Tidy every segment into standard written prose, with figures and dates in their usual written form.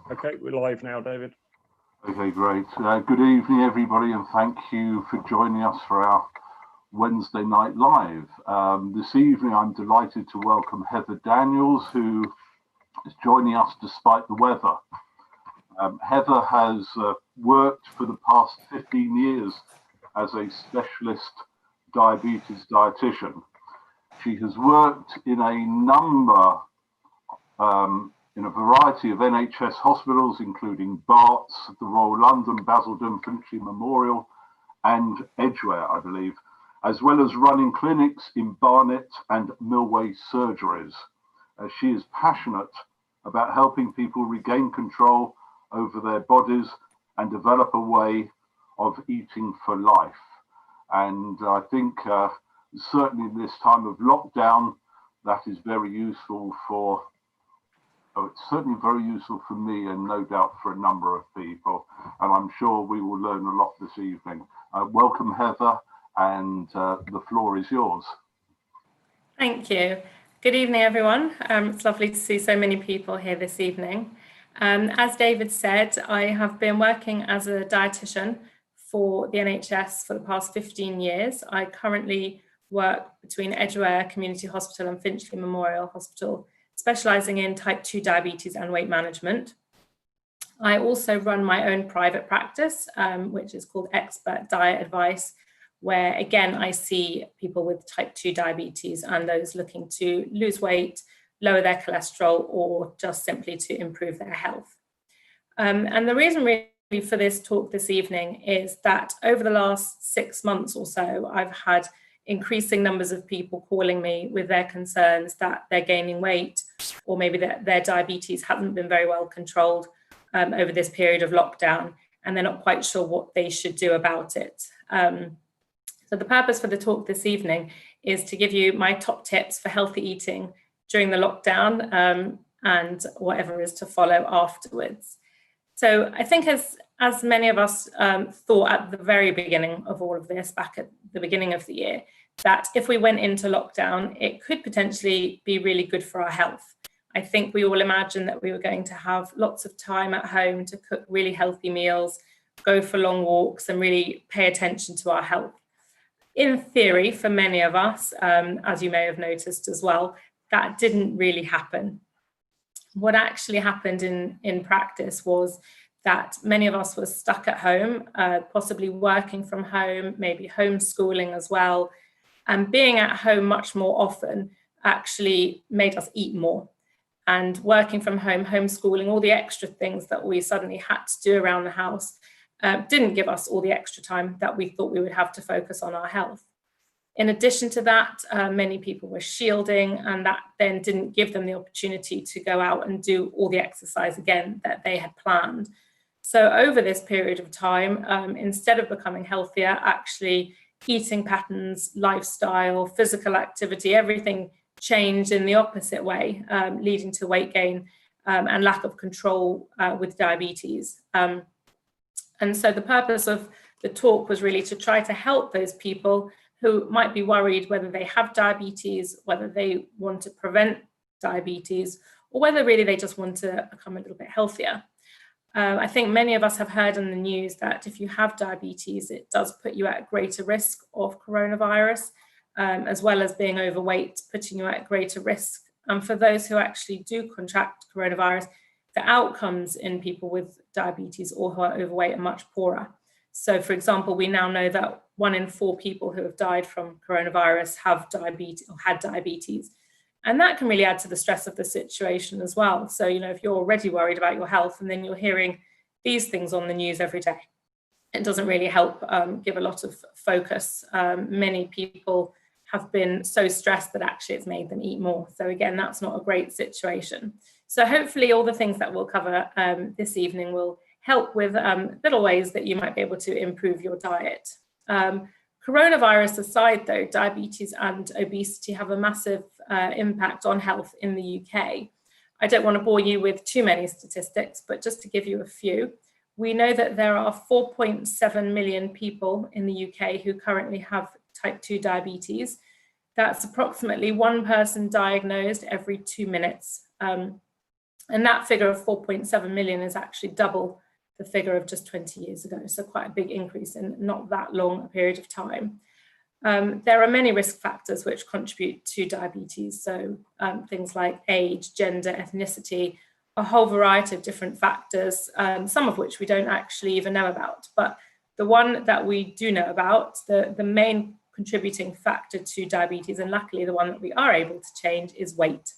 Okay, we're live now, David. Okay, great. Good evening, everybody, and thank you for joining us for our Wednesday night live. This evening, I'm delighted to welcome Heather Daniels, who is joining us despite the weather. Heather has worked for the past 15 years as a specialist diabetes dietitian. She has worked in a number in a variety of NHS hospitals, including Barts, the Royal London, Basildon, Finchley Memorial, and Edgware, I believe, as well as running clinics in Barnet and Millway surgeries. She is passionate about helping people regain control over their bodies and develop a way of eating for life. And I think certainly in this time of lockdown, that is very useful for it's certainly very useful for me and no doubt for a number of people. And I'm sure we will learn a lot this evening. Welcome, Heather, and the floor is yours. Thank you. Good evening, everyone. It's lovely to see so many people here this evening. As David said, I have been working as a dietitian for the NHS for the past 15 years. I currently work between Edgware Community Hospital and Finchley Memorial Hospital, specialising in type 2 diabetes and weight management. I also run my own private practice, which is called Expert Diet Advice, where again, I see people with type 2 diabetes and those looking to lose weight, lower their cholesterol, or just simply to improve their health. And the reason really for this talk this evening is that over the last 6 months or so, I've had increasing numbers of people calling me with their concerns that they're gaining weight, or maybe that their diabetes hasn't been very well controlled over this period of lockdown, and they're not quite sure what they should do about it. So the purpose for the talk this evening is to give you my top tips for healthy eating during the lockdown and whatever is to follow afterwards. So I think as many of us thought at the very beginning of all of this, back at the beginning of the year, that if we went into lockdown, it could potentially be really good for our health. I think we all imagined that we were going to have lots of time at home to cook really healthy meals, go for long walks, and really pay attention to our health. In theory, for many of us, as you may have noticed as well, that didn't really happen. What actually happened in practice was that many of us were stuck at home, possibly working from home, maybe homeschooling as well. And being at home much more often actually made us eat more. And working from home, homeschooling, all the extra things that we suddenly had to do around the house didn't give us all the extra time that we thought we would have to focus on our health. In addition to that, many people were shielding, and that then didn't give them the opportunity to go out and do all the exercise again that they had planned. So over this period of time, instead of becoming healthier, actually eating patterns, lifestyle, physical activity, everything changed in the opposite way, leading to weight gain and lack of control with diabetes. And so the purpose of the talk was really to try to help those people who might be worried whether they have diabetes, whether they want to prevent diabetes, or whether really they just want to become a little bit healthier. I think many of us have heard in the news that if you have diabetes, it does put you at greater risk of coronavirus, as well as being overweight, putting you at greater risk. And for those who actually do contract coronavirus, the outcomes in people with diabetes or who are overweight are much poorer. So, for example, we now know that 1 in 4 people who have died from coronavirus have diabetes or had diabetes. And that can really add to the stress of the situation as well. So, if you're already worried about your health and then you're hearing these things on the news every day, it doesn't really help give a lot of focus. Many people have been so stressed that actually it's made them eat more. So again, that's not a great situation. So hopefully all the things that we'll cover this evening will help with little ways that you might be able to improve your diet. Coronavirus aside though, diabetes and obesity have a massive impact on health in the UK. I don't want to bore you with too many statistics, but just to give you a few, we know that there are 4.7 million people in the UK who currently have type 2 diabetes. That's approximately 1 person diagnosed every 2 minutes. And that figure of 4.7 million is actually double the figure of just 20 years ago. So quite a big increase in not that long a period of time. There are many risk factors which contribute to diabetes. So things like age, gender, ethnicity, a whole variety of different factors, some of which we don't actually even know about. But the one that we do know about, the main contributing factor to diabetes, and luckily the one that we are able to change, is weight.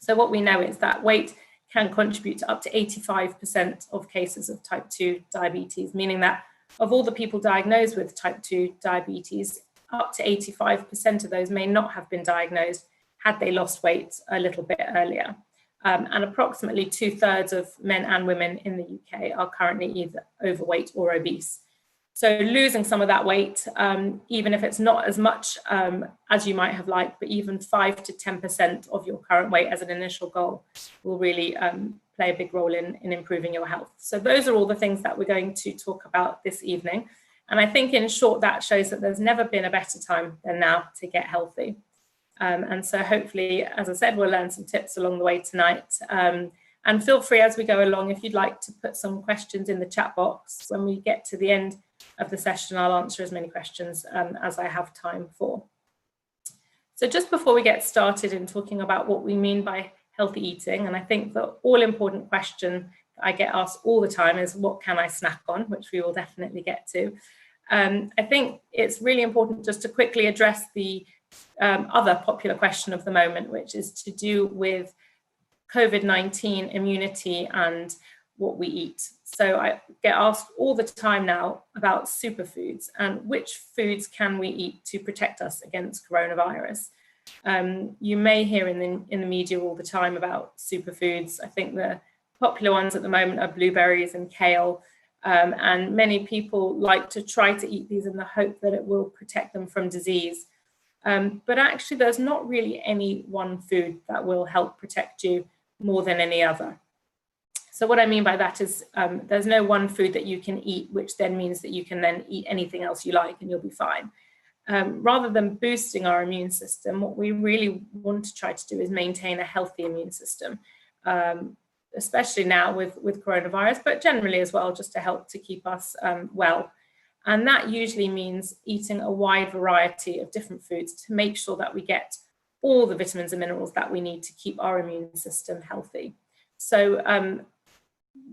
So what we know is that weight can contribute to up to 85% of cases of type 2 diabetes, meaning that of all the people diagnosed with type 2 diabetes, up to 85% of those may not have been diagnosed had they lost weight a little bit earlier. And approximately 2/3 of men and women in the UK are currently either overweight or obese. So losing some of that weight, even if it's not as much as you might have liked, but even 5 to 10% of your current weight as an initial goal will really play a big role in improving your health. So those are all the things that we're going to talk about this evening. And I think in short, that shows that there's never been a better time than now to get healthy. And so hopefully, as I said, we'll learn some tips along the way tonight. And feel free as we go along, if you'd like to put some questions in the chat box. When we get to the end of the session, I'll answer as many questions as I have time for. So just before we get started in talking about what we mean by healthy eating, and I think the all-important question that I get asked all the time is, what can I snack on, which we will definitely get to. I think it's really important just to quickly address the other popular question of the moment, which is to do with COVID-19 immunity and what we eat. So I get asked all the time now about superfoods and which foods can we eat to protect us against coronavirus. You may hear in the media all the time about superfoods. I think the popular ones at the moment are blueberries and kale. And many people like to try to eat these in the hope that it will protect them from disease. But actually, there's not really any one food that will help protect you more than any other. So what I mean by that is there's no one food that you can eat, which then means that you can then eat anything else you like and you'll be fine. Rather than boosting our immune system, what we really want to try to do is maintain a healthy immune system, especially now with coronavirus, but generally as well, just to help to keep us well. And that usually means eating a wide variety of different foods to make sure that we get all the vitamins and minerals that we need to keep our immune system healthy. So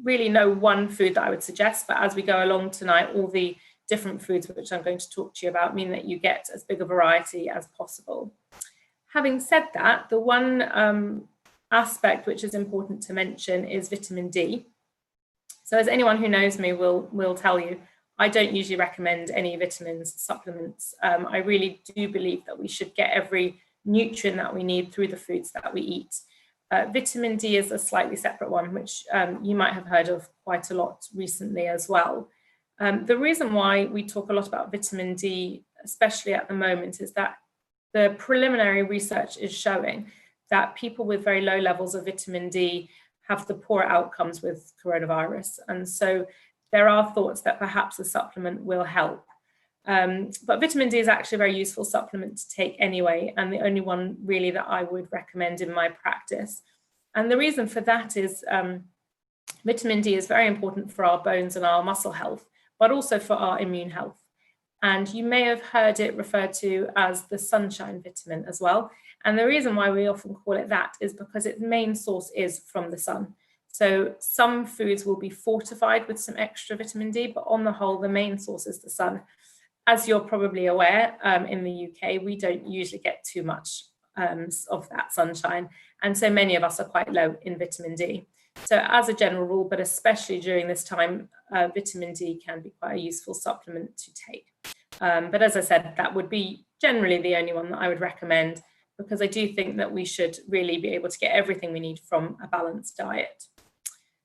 really no one food that I would suggest, but as we go along tonight, all the different foods which I'm going to talk to you about mean that you get as big a variety as possible. Having said that, the one aspect which is important to mention is vitamin D. So as anyone who knows me will tell you, I don't usually recommend any vitamins, supplements. I really do believe that we should get every nutrient that we need through the foods that we eat. Vitamin D is a slightly separate one, which you might have heard of quite a lot recently as well. The reason why we talk a lot about vitamin D, especially at the moment, is that the preliminary research is showing that people with very low levels of vitamin D have the poor outcomes with coronavirus. And so there are thoughts that perhaps a supplement will help. But vitamin D is actually a very useful supplement to take anyway, and the only one really that I would recommend in my practice. And the reason for that is vitamin D is very important for our bones and our muscle health, but also for our immune health. And you may have heard it referred to as the sunshine vitamin as well. And the reason why we often call it that is because its main source is from the sun. So some foods will be fortified with some extra vitamin D, but on the whole, the main source is the sun. As you're probably aware, in the UK, we don't usually get too much of that sunshine. And so many of us are quite low in vitamin D. So as a general rule, but especially during this time, vitamin D can be quite a useful supplement to take. But as I said, that would be generally the only one that I would recommend, because I do think that we should really be able to get everything we need from a balanced diet.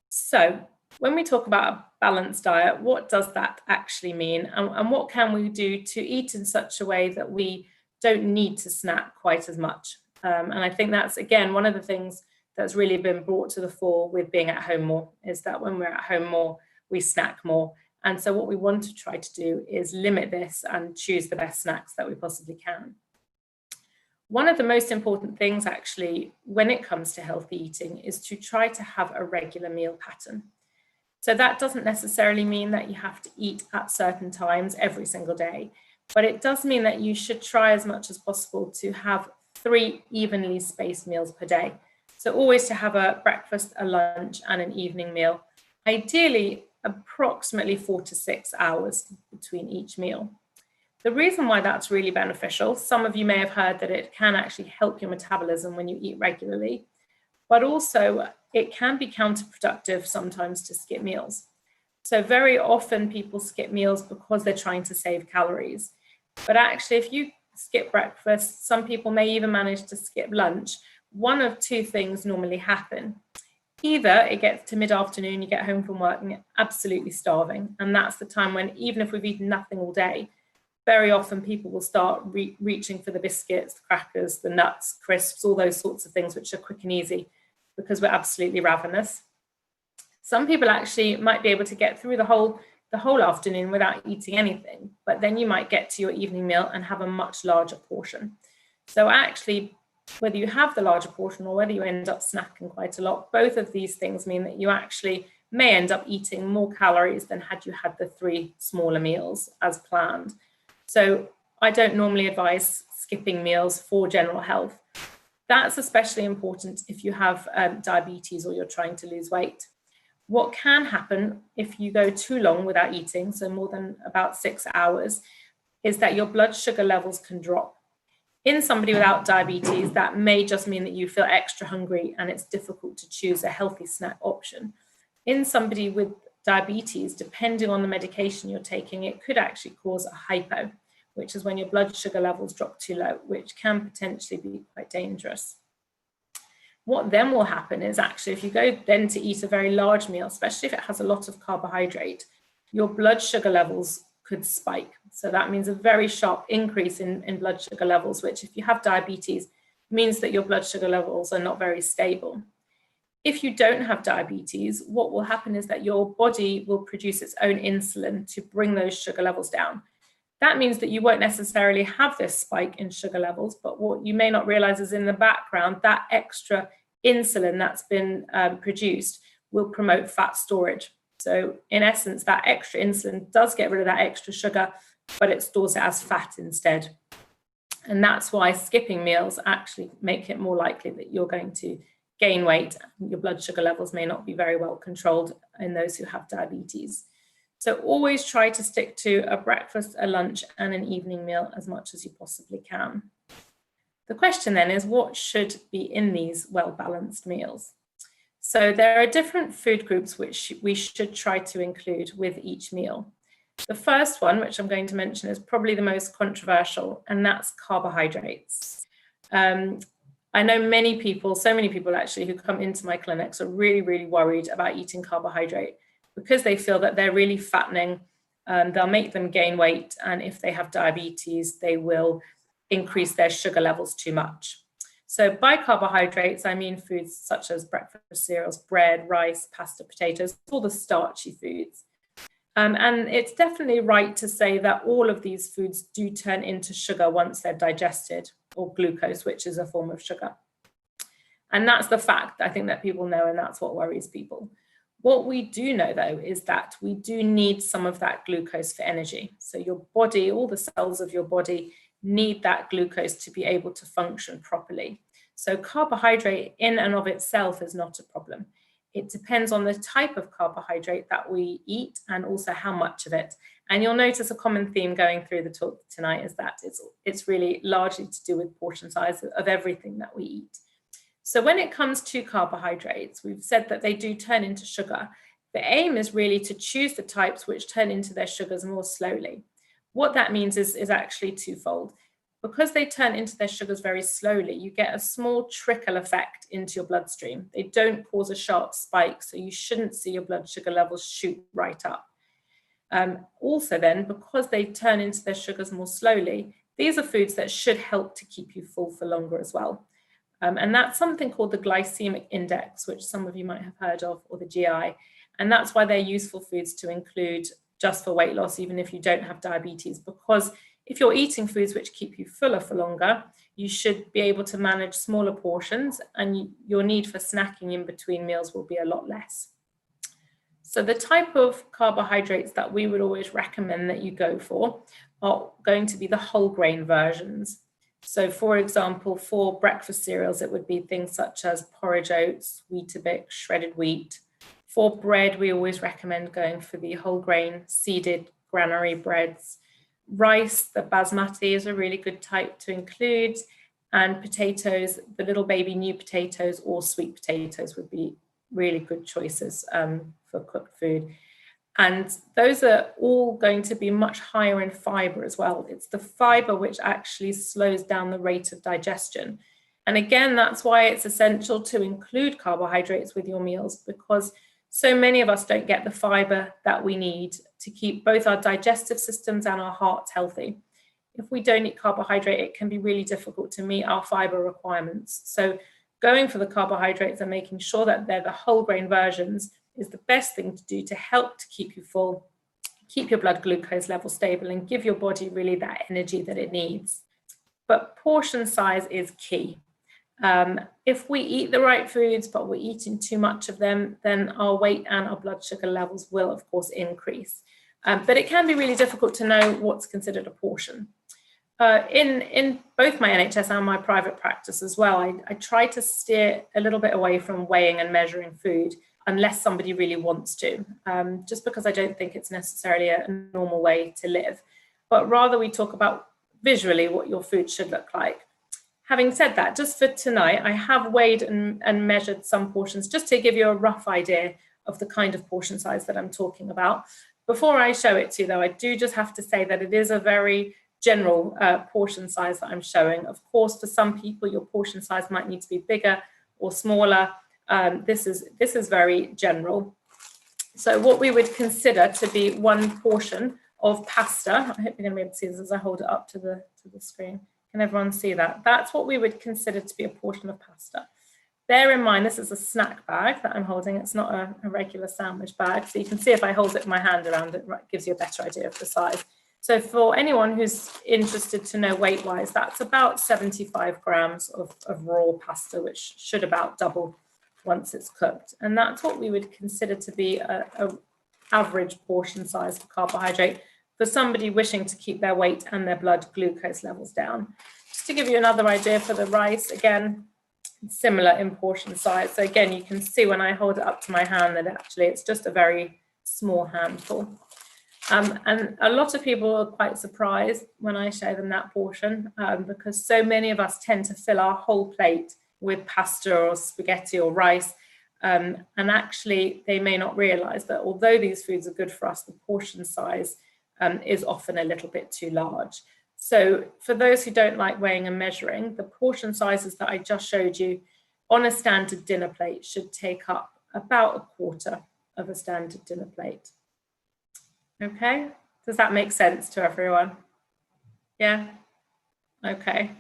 So when we talk about a balanced diet, what does that actually mean? And what can we do to eat in such a way that we don't need to snack quite as much? And I think that's, again, one of the things that's really been brought to the fore with being at home more, is that when we're at home more, we snack more. And so what we want to try to do is limit this and choose the best snacks that we possibly can. One of the most important things actually when it comes to healthy eating is to try to have a regular meal pattern. So that doesn't necessarily mean that you have to eat at certain times every single day, but it does mean that you should try as much as possible to have 3 evenly spaced meals per day. So always to have a breakfast, a lunch, and an evening meal, ideally approximately 4 to 6 hours between each meal. The reason why that's really beneficial, some of you may have heard that it can actually help your metabolism when you eat regularly, but also it can be counterproductive sometimes to skip meals. So very often people skip meals because they're trying to save calories. But actually, if you skip breakfast, some people may even manage to skip lunch. One of 2 things normally happen. Either it gets to mid-afternoon, you get home from work and you're absolutely starving. And that's the time when, even if we've eaten nothing all day, very often people will start reaching for the biscuits, the crackers, the nuts, crisps, all those sorts of things which are quick and easy because we're absolutely ravenous. Some people actually might be able to get through the whole afternoon without eating anything, but then you might get to your evening meal and have a much larger portion. So actually, whether you have the larger portion or whether you end up snacking quite a lot, both of these things mean that you actually may end up eating more calories than had you had the 3 smaller meals as planned. So I don't normally advise skipping meals for general health. That's especially important if you have diabetes or you're trying to lose weight. What can happen if you go too long without eating, so more than about 6 hours, is that your blood sugar levels can drop. In somebody without diabetes, that may just mean that you feel extra hungry and it's difficult to choose a healthy snack option. In somebody with diabetes, depending on the medication you're taking, it could actually cause a hypo, which is when your blood sugar levels drop too low, which can potentially be quite dangerous. What then will happen is actually if you go then to eat a very large meal, especially if it has a lot of carbohydrate, your blood sugar levels could spike. So that means a very sharp increase in blood sugar levels, which if you have diabetes, means that your blood sugar levels are not very stable. If you don't have diabetes, what will happen is that your body will produce its own insulin to bring those sugar levels down. That means that you won't necessarily have this spike in sugar levels, but what you may not realize is in the background, that extra insulin that's been produced will promote fat storage. So in essence, that extra insulin does get rid of that extra sugar, but it stores it as fat instead. And that's why skipping meals actually make it more likely that you're going to gain weight. Your blood sugar levels may not be very well controlled in those who have diabetes. So always try to stick to a breakfast, a lunch, and an evening meal as much as you possibly can. The question then is, what should be in these well-balanced meals? So there are different food groups which we should try to include with each meal. The first one, which I'm going to mention, is probably the most controversial, and that's carbohydrates. I know many people, so many people actually, who come into my clinics are really, really worried about eating carbohydrate because they feel that they're really fattening. They'll make them gain weight, and if they have diabetes, they will increase their sugar levels too much. So by carbohydrates, I mean foods such as breakfast cereals, bread, rice, pasta, potatoes, all the starchy foods. And it's definitely right to say that all of these foods do turn into sugar once they're digested, or glucose, which is a form of sugar. And that's the fact, I think, that people know, and that's what worries people. What we do know, though, is that we do need some of that glucose for energy. So your body, all the cells of your body, need that glucose to be able to function properly. So carbohydrate in and of itself is not a problem. It depends on the type of carbohydrate that we eat and also how much of it. And you'll notice a common theme going through the talk tonight is that it's really largely to do with portion size of everything that we eat. So when it comes to carbohydrates, we've said that they do turn into sugar. The aim is really to choose the types which turn into their sugars more slowly. What that means is actually twofold. Because they turn into their sugars very slowly, you get a small trickle effect into your bloodstream. They don't cause a sharp spike, so you shouldn't see your blood sugar levels shoot right up. Also then, because they turn into their sugars more slowly, these are foods that should help to keep you full for longer as well. And that's something called the Glycemic Index, which some of you might have heard of, or the GI. And that's why they're useful foods to include just for weight loss, even if you don't have diabetes, because if you're eating foods which keep you fuller for longer, you should be able to manage smaller portions, and your need for snacking in between meals will be a lot less. So the type of carbohydrates that we would always recommend that you go for are going to be the whole grain versions. So for example, for breakfast cereals, it would be things such as porridge oats, Weetabix, shredded wheat. For bread, we always recommend going for the whole grain seeded granary breads. Rice, the basmati is a really good type to include, and potatoes, the little baby new potatoes or sweet potatoes would be really good choices for cooked food. And those are all going to be much higher in fiber as well. It's the fiber which actually slows down the rate of digestion. And again, that's why it's essential to include carbohydrates with your meals, because so many of us don't get the fiber that we need to keep both our digestive systems and our hearts healthy. If we don't eat carbohydrate, it can be really difficult to meet our fiber requirements. So going for the carbohydrates and making sure that they're the whole grain versions is the best thing to do to help to keep you full, keep your blood glucose level stable, and give your body really that energy that it needs. But portion size is key. If we eat the right foods, but we're eating too much of them, then our weight and our blood sugar levels will, of course, increase. But it can be really difficult to know what's considered a portion. In both my NHS and my private practice as well, I try to steer a little bit away from weighing and measuring food unless somebody really wants to, just because I don't think it's necessarily a normal way to live. But rather we talk about visually what your food should look like. Having said that, just for tonight, I have weighed and measured some portions just to give you a rough idea of the kind of portion size that I'm talking about. Before I show it to you though, I do just have to say that it is a very general portion size that I'm showing. Of course, for some people, your portion size might need to be bigger or smaller. This is very general. So what we would consider to be one portion of pasta, I hope you're going to be able to see this as I hold it up to the screen. Can everyone see that? That's what we would consider to be a portion of pasta. Bear in mind, this is a snack bag that I'm holding. It's not a regular sandwich bag. So you can see if I hold it with my hand around it, it gives you a better idea of the size. So for anyone who's interested to know weight-wise, that's about 75 grams of raw pasta, which should about double once it's cooked. And that's what we would consider to be a average portion size for carbohydrate for somebody wishing to keep their weight and their blood glucose levels down. Just to give you another idea for the rice, again, similar in portion size. So again, you can see when I hold it up to my hand that actually it's just a very small handful. And a lot of people are quite surprised when I show them that portion because so many of us tend to fill our whole plate with pasta or spaghetti or rice. And actually, they may not realize that although these foods are good for us, the portion size is often a little bit too large. So for those who don't like weighing and measuring, the portion sizes that I just showed you on a standard dinner plate should take up about a quarter of a standard dinner plate. Okay, does that make sense to everyone? Yeah, okay.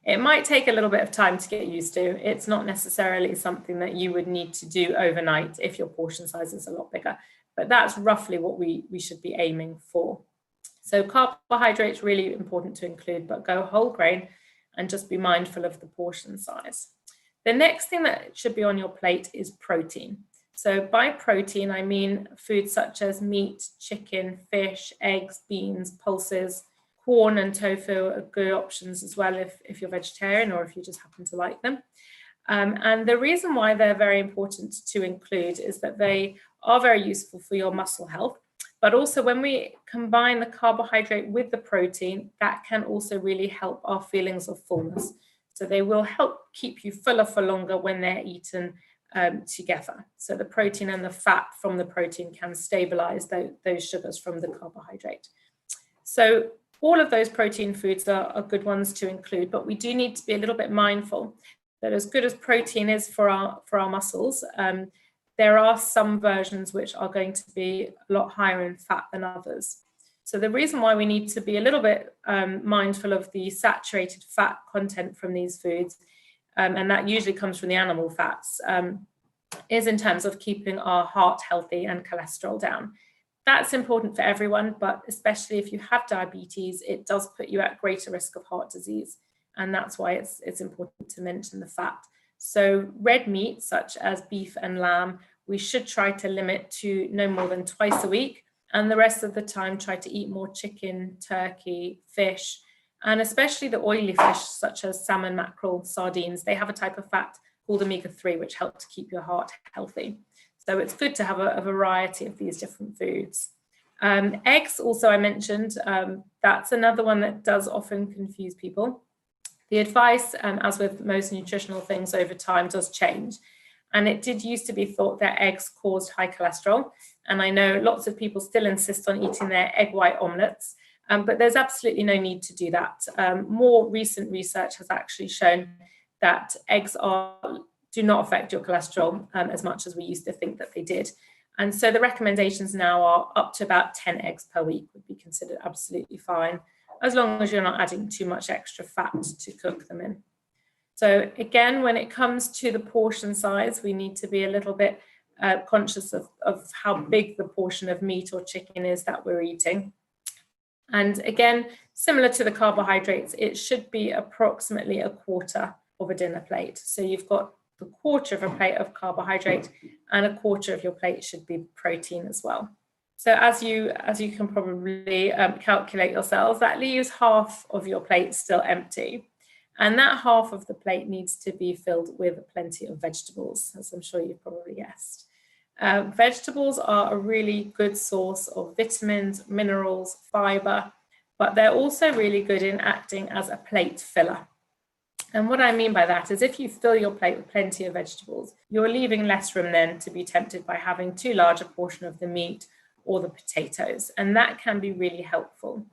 It might take a little bit of time to get used to. It's not necessarily something that you would need to do overnight if your portion size is a lot bigger, but that's roughly what we should be aiming for. So carbohydrates really important to include, but go whole grain and just be mindful of the portion size. The next thing that should be on your plate is protein. So by protein, I mean foods such as meat, chicken, fish, eggs, beans, pulses, corn and tofu are good options as well if you're vegetarian or if you just happen to like them. And the reason why they're very important to include is that they are very useful for your muscle health. But also when we combine the carbohydrate with the protein, that can also really help our feelings of fullness. So they will help keep you fuller for longer when they're eaten together. So the protein and the fat from the protein can stabilize those sugars from the carbohydrate. So all of those protein foods are good ones to include, but we do need to be a little bit mindful that as good as protein is for our muscles, there are some versions which are going to be a lot higher in fat than others. So the reason why we need to be a little bit mindful of the saturated fat content from these foods, and that usually comes from the animal fats, is in terms of keeping our heart healthy and cholesterol down. That's important for everyone, but especially if you have diabetes, it does put you at greater risk of heart disease. and that's why it's important to mention the fat. So red meat, such as beef and lamb, we should try to limit to no more than twice a week, and the rest of the time try to eat more chicken, turkey, fish, and especially the oily fish such as salmon, mackerel, sardines. They have a type of fat called omega-3, which help to keep your heart healthy. So it's good to have a variety of these different foods. Eggs, also I mentioned, that's another one that does often confuse people. The advice, as with most nutritional things over time, does change. And it did used to be thought that eggs caused high cholesterol. And I know lots of people still insist on eating their egg white omelets, but there's absolutely no need to do that. More recent research has actually shown that eggs do not affect your cholesterol as much as we used to think that they did. And so the recommendations now are up to about 10 eggs per week would be considered absolutely fine, as long as you're not adding too much extra fat to cook them in. So again, when it comes to the portion size, we need to be a little bit conscious of how big the portion of meat or chicken is that we're eating. And again, similar to the carbohydrates, it should be approximately a quarter of a dinner plate. So you've got the quarter of a plate of carbohydrate and a quarter of your plate should be protein as well. So as you can probably calculate yourselves, that leaves half of your plate still empty. And that half of the plate needs to be filled with plenty of vegetables, as I'm sure you've probably guessed. Vegetables are a really good source of vitamins, minerals, fiber, but they're also really good in acting as a plate filler. And what I mean by that is if you fill your plate with plenty of vegetables, you're leaving less room then to be tempted by having too large a portion of the meat or the potatoes. And that can be really helpful.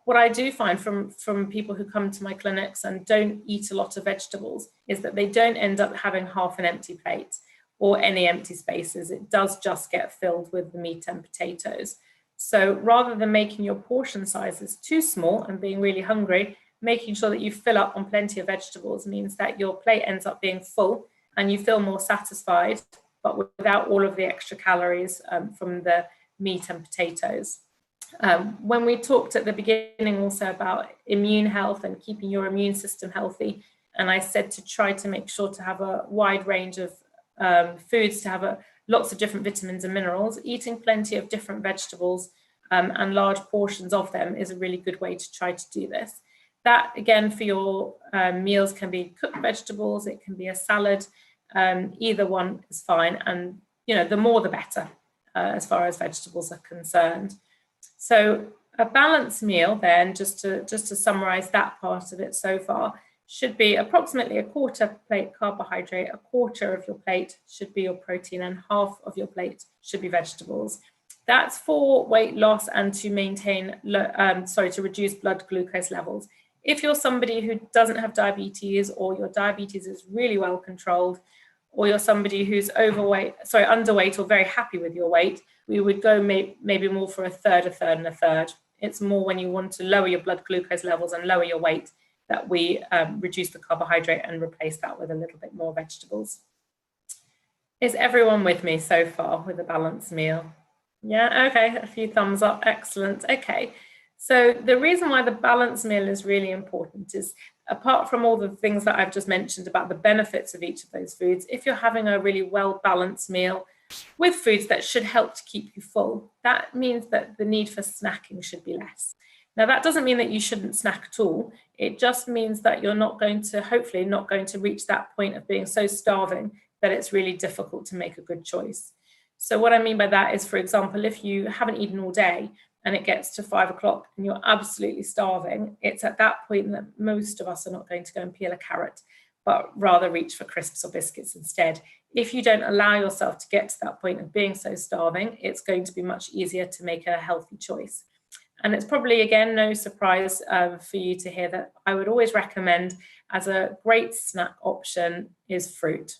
What I do find from people who come to my clinics and don't eat a lot of vegetables is that they don't end up having half an empty plate or any empty spaces. It does just get filled with the meat and potatoes. So rather than making your portion sizes too small and being really hungry, making sure that you fill up on plenty of vegetables means that your plate ends up being full and you feel more satisfied, but without all of the extra calories from the meat and potatoes. When we talked at the beginning also about immune health and keeping your immune system healthy, and I said to try to make sure to have a wide range of foods, to have lots of different vitamins and minerals, eating plenty of different vegetables and large portions of them is a really good way to try to do this. That, again, for your meals can be cooked vegetables, it can be a salad, either one is fine. And, the more the better as far as vegetables are concerned. So a balanced meal then, just to summarize that part of it so far, should be approximately a quarter plate carbohydrate, a quarter of your plate should be your protein, and half of your plate should be vegetables. That's for weight loss and to maintain, to reduce blood glucose levels. If you're somebody who doesn't have diabetes, or your diabetes is really well controlled, or you're somebody who's underweight, or very happy with your weight, we would go maybe more for a third, and a third. It's more when you want to lower your blood glucose levels and lower your weight that we reduce the carbohydrate and replace that with a little bit more vegetables. Is everyone with me so far with a balanced meal? Yeah, okay, a few thumbs up, excellent. Okay. So the reason why the balanced meal is really important is, apart from all the things that I've just mentioned about the benefits of each of those foods, if you're having a really well-balanced meal with foods that should help to keep you full, that means that the need for snacking should be less. Now, that doesn't mean that you shouldn't snack at all. It just means that you're hopefully not going to reach that point of being so starving that it's really difficult to make a good choice. So what I mean by that is, for example, if you haven't eaten all day, and it gets to 5 o'clock and you're absolutely starving, it's at that point that most of us are not going to go and peel a carrot, but rather reach for crisps or biscuits instead. If you don't allow yourself to get to that point of being so starving, it's going to be much easier to make a healthy choice. And it's probably, again, no surprise for you to hear that I would always recommend, as a great snack option, is fruit.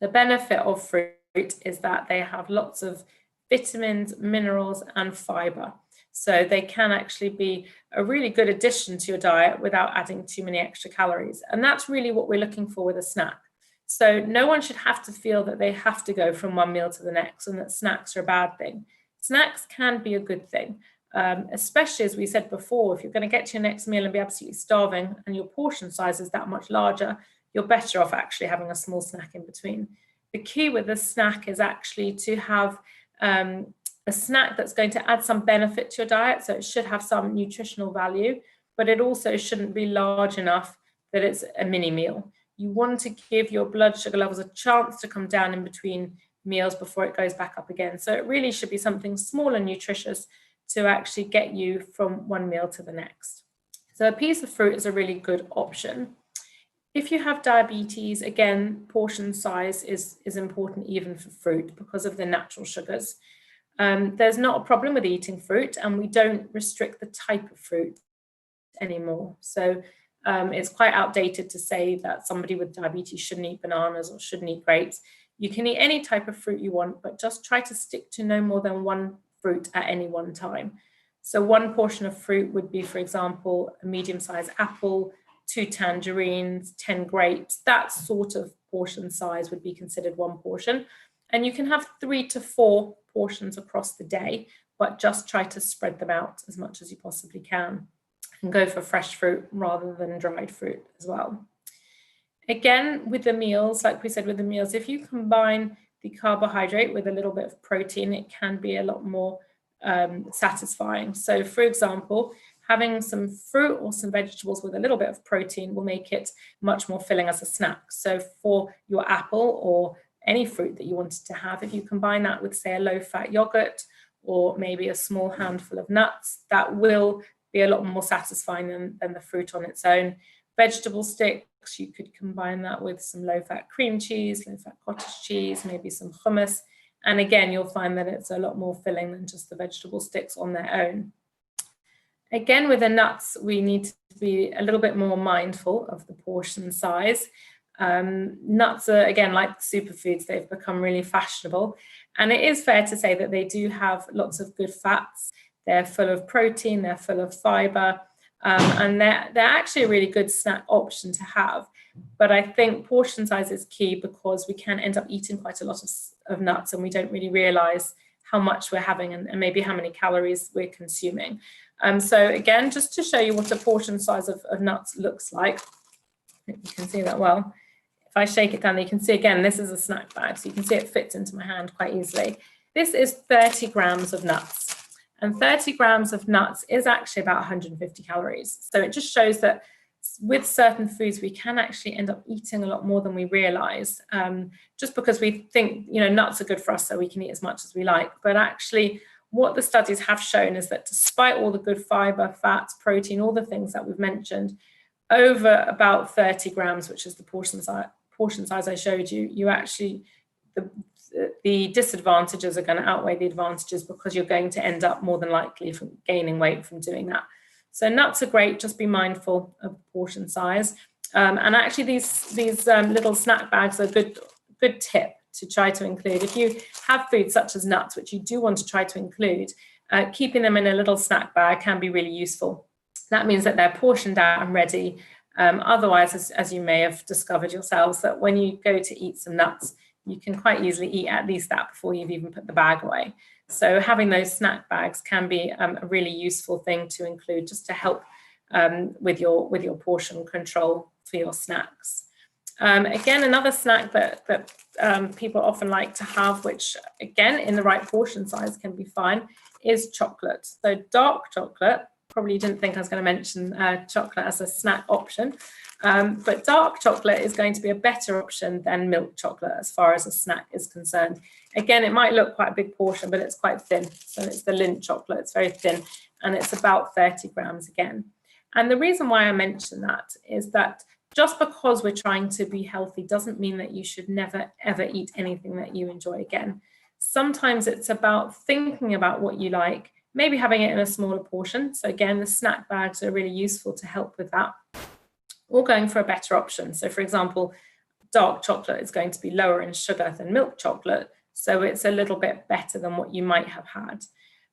The benefit of fruit is that they have lots of vitamins, minerals, and fiber. So they can actually be a really good addition to your diet without adding too many extra calories. And that's really what we're looking for with a snack. So no one should have to feel that they have to go from one meal to the next and that snacks are a bad thing. Snacks can be a good thing. especially as we said before, if you're going to get to your next meal and be absolutely starving and your portion size is that much larger, you're better off actually having a small snack in between. The key with the snack is actually to have a snack that's going to add some benefit to your diet. So it should have some nutritional value, but it also shouldn't be large enough that it's a mini meal. You want to give your blood sugar levels a chance to come down in between meals before it goes back up again. So it really should be something small and nutritious to actually get you from one meal to the next. So a piece of fruit is a really good option. If you have diabetes, again, portion size is important even for fruit because of the natural sugars. There's not a problem with eating fruit, and we don't restrict the type of fruit anymore. So it's quite outdated to say that somebody with diabetes shouldn't eat bananas or shouldn't eat grapes. You can eat any type of fruit you want, but just try to stick to no more than one fruit at any one time. So one portion of fruit would be, for example, a medium-sized apple, 2 tangerines, 10 grapes. That sort of portion size would be considered one portion. And you can have 3 to 4 portions across the day, but just try to spread them out as much as you possibly can. And go for fresh fruit rather than dried fruit as well. Again, with the meals, like we said with the meals, if you combine the carbohydrate with a little bit of protein, it can be a lot more satisfying. So for example, having some fruit or some vegetables with a little bit of protein will make it much more filling as a snack. So for your apple or any fruit that you wanted to have, if you combine that with, say, a low-fat yogurt or maybe a small handful of nuts, that will be a lot more satisfying than the fruit on its own. Vegetable sticks, you could combine that with some low-fat cream cheese, low-fat cottage cheese, maybe some hummus. And again, you'll find that it's a lot more filling than just the vegetable sticks on their own. Again, with the nuts, we need to be a little bit more mindful of the portion size. Nuts are, again, like superfoods, they've become really fashionable. And it is fair to say that they do have lots of good fats. They're full of protein, they're full of fiber, and they're actually a really good snack option to have. But I think portion size is key because we can end up eating quite a lot of nuts and we don't really realize how much we're having and maybe how many calories we're consuming. So again, just to show you what a portion size of nuts looks like, you can see that well. If I shake it down, you can see again, this is a snack bag, so you can see it fits into my hand quite easily. This is 30 grams of nuts. And 30 grams of nuts is actually about 150 calories. So it just shows that with certain foods, we can actually end up eating a lot more than we realize, just because we think, nuts are good for us, so we can eat as much as we like. But actually, what the studies have shown is that despite all the good fiber, fats, protein, all the things that we've mentioned, over about 30 grams, which is the portion size I showed you, you actually, the disadvantages are going to outweigh the advantages because you're going to end up more than likely from gaining weight from doing that. So nuts are great, just be mindful of portion size. And actually these little snack bags are a good tip to try to include. If you have foods such as nuts, which you do want to try to include, keeping them in a little snack bag can be really useful. That means that they're portioned out and ready. Otherwise, as you may have discovered yourselves, that when you go to eat some nuts, you can quite easily eat at least that before you've even put the bag away. So having those snack bags can be a really useful thing to include just to help with your portion control for your snacks. Again, another snack that people often like to have, which again in the right portion size can be fine, is chocolate. So dark chocolate, probably didn't think I was going to mention chocolate as a snack option, but dark chocolate is going to be a better option than milk chocolate as far as a snack is concerned. Again, it might look quite a big portion, but it's quite thin. So it's the Lindt chocolate, it's very thin, and it's about 30 grams again. And the reason why I mention that is that just because we're trying to be healthy doesn't mean that you should never, ever eat anything that you enjoy again. Sometimes it's about thinking about what you like, maybe having it in a smaller portion. So again, the snack bags are really useful to help with that, or going for a better option. So for example, dark chocolate is going to be lower in sugar than milk chocolate, so it's a little bit better than what you might have had.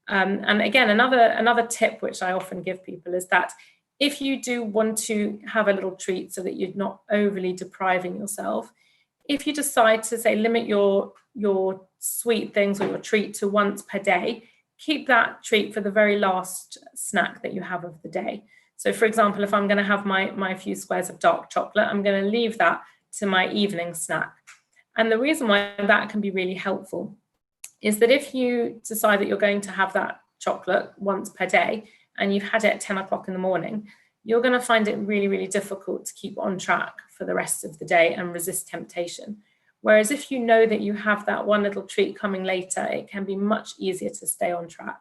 And again, another tip which I often give people is that if you do want to have a little treat so that you're not overly depriving yourself, if you decide to say limit your sweet things or your treat to once per day, keep that treat for the very last snack that you have of the day. So for example, if I'm going to have my few squares of dark chocolate, I'm going to leave that to my evening snack. And the reason why that can be really helpful is that if you decide that you're going to have that chocolate once per day and you've had it at 10 o'clock in the morning, you're going to find it really, really difficult to keep on track for the rest of the day and resist temptation. Whereas if you know that you have that one little treat coming later, it can be much easier to stay on track.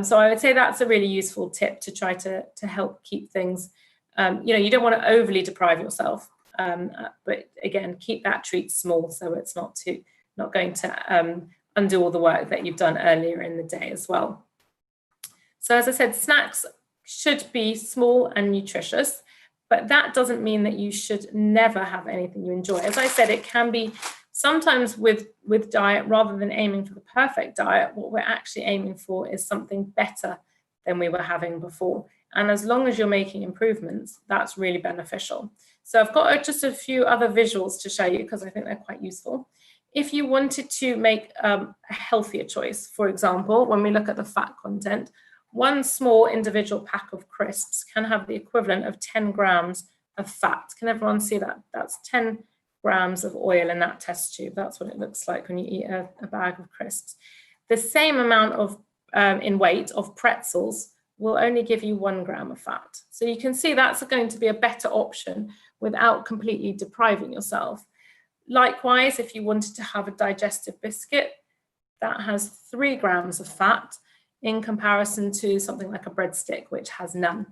So I would say that's a really useful tip to try to help keep things, you don't want to overly deprive yourself, but again, keep that treat small so it's not going to undo all the work that you've done earlier in the day as well. So as I said, snacks should be small and nutritious, but that doesn't mean that you should never have anything you enjoy. As I said, it can be sometimes with diet, rather than aiming for the perfect diet, what we're actually aiming for is something better than we were having before. And as long as you're making improvements, that's really beneficial. So I've got just a few other visuals to show you because I think they're quite useful. If you wanted to make a healthier choice, for example, when we look at the fat content, one small individual pack of crisps can have the equivalent of 10 grams of fat. Can everyone see that? That's 10 grams of oil in that test tube. That's what it looks like when you eat a bag of crisps. The same amount of in weight of pretzels will only give you 1 gram of fat. So you can see that's going to be a better option without completely depriving yourself. Likewise, if you wanted to have a digestive biscuit, that has 3 grams of fat in comparison to something like a breadstick, which has none.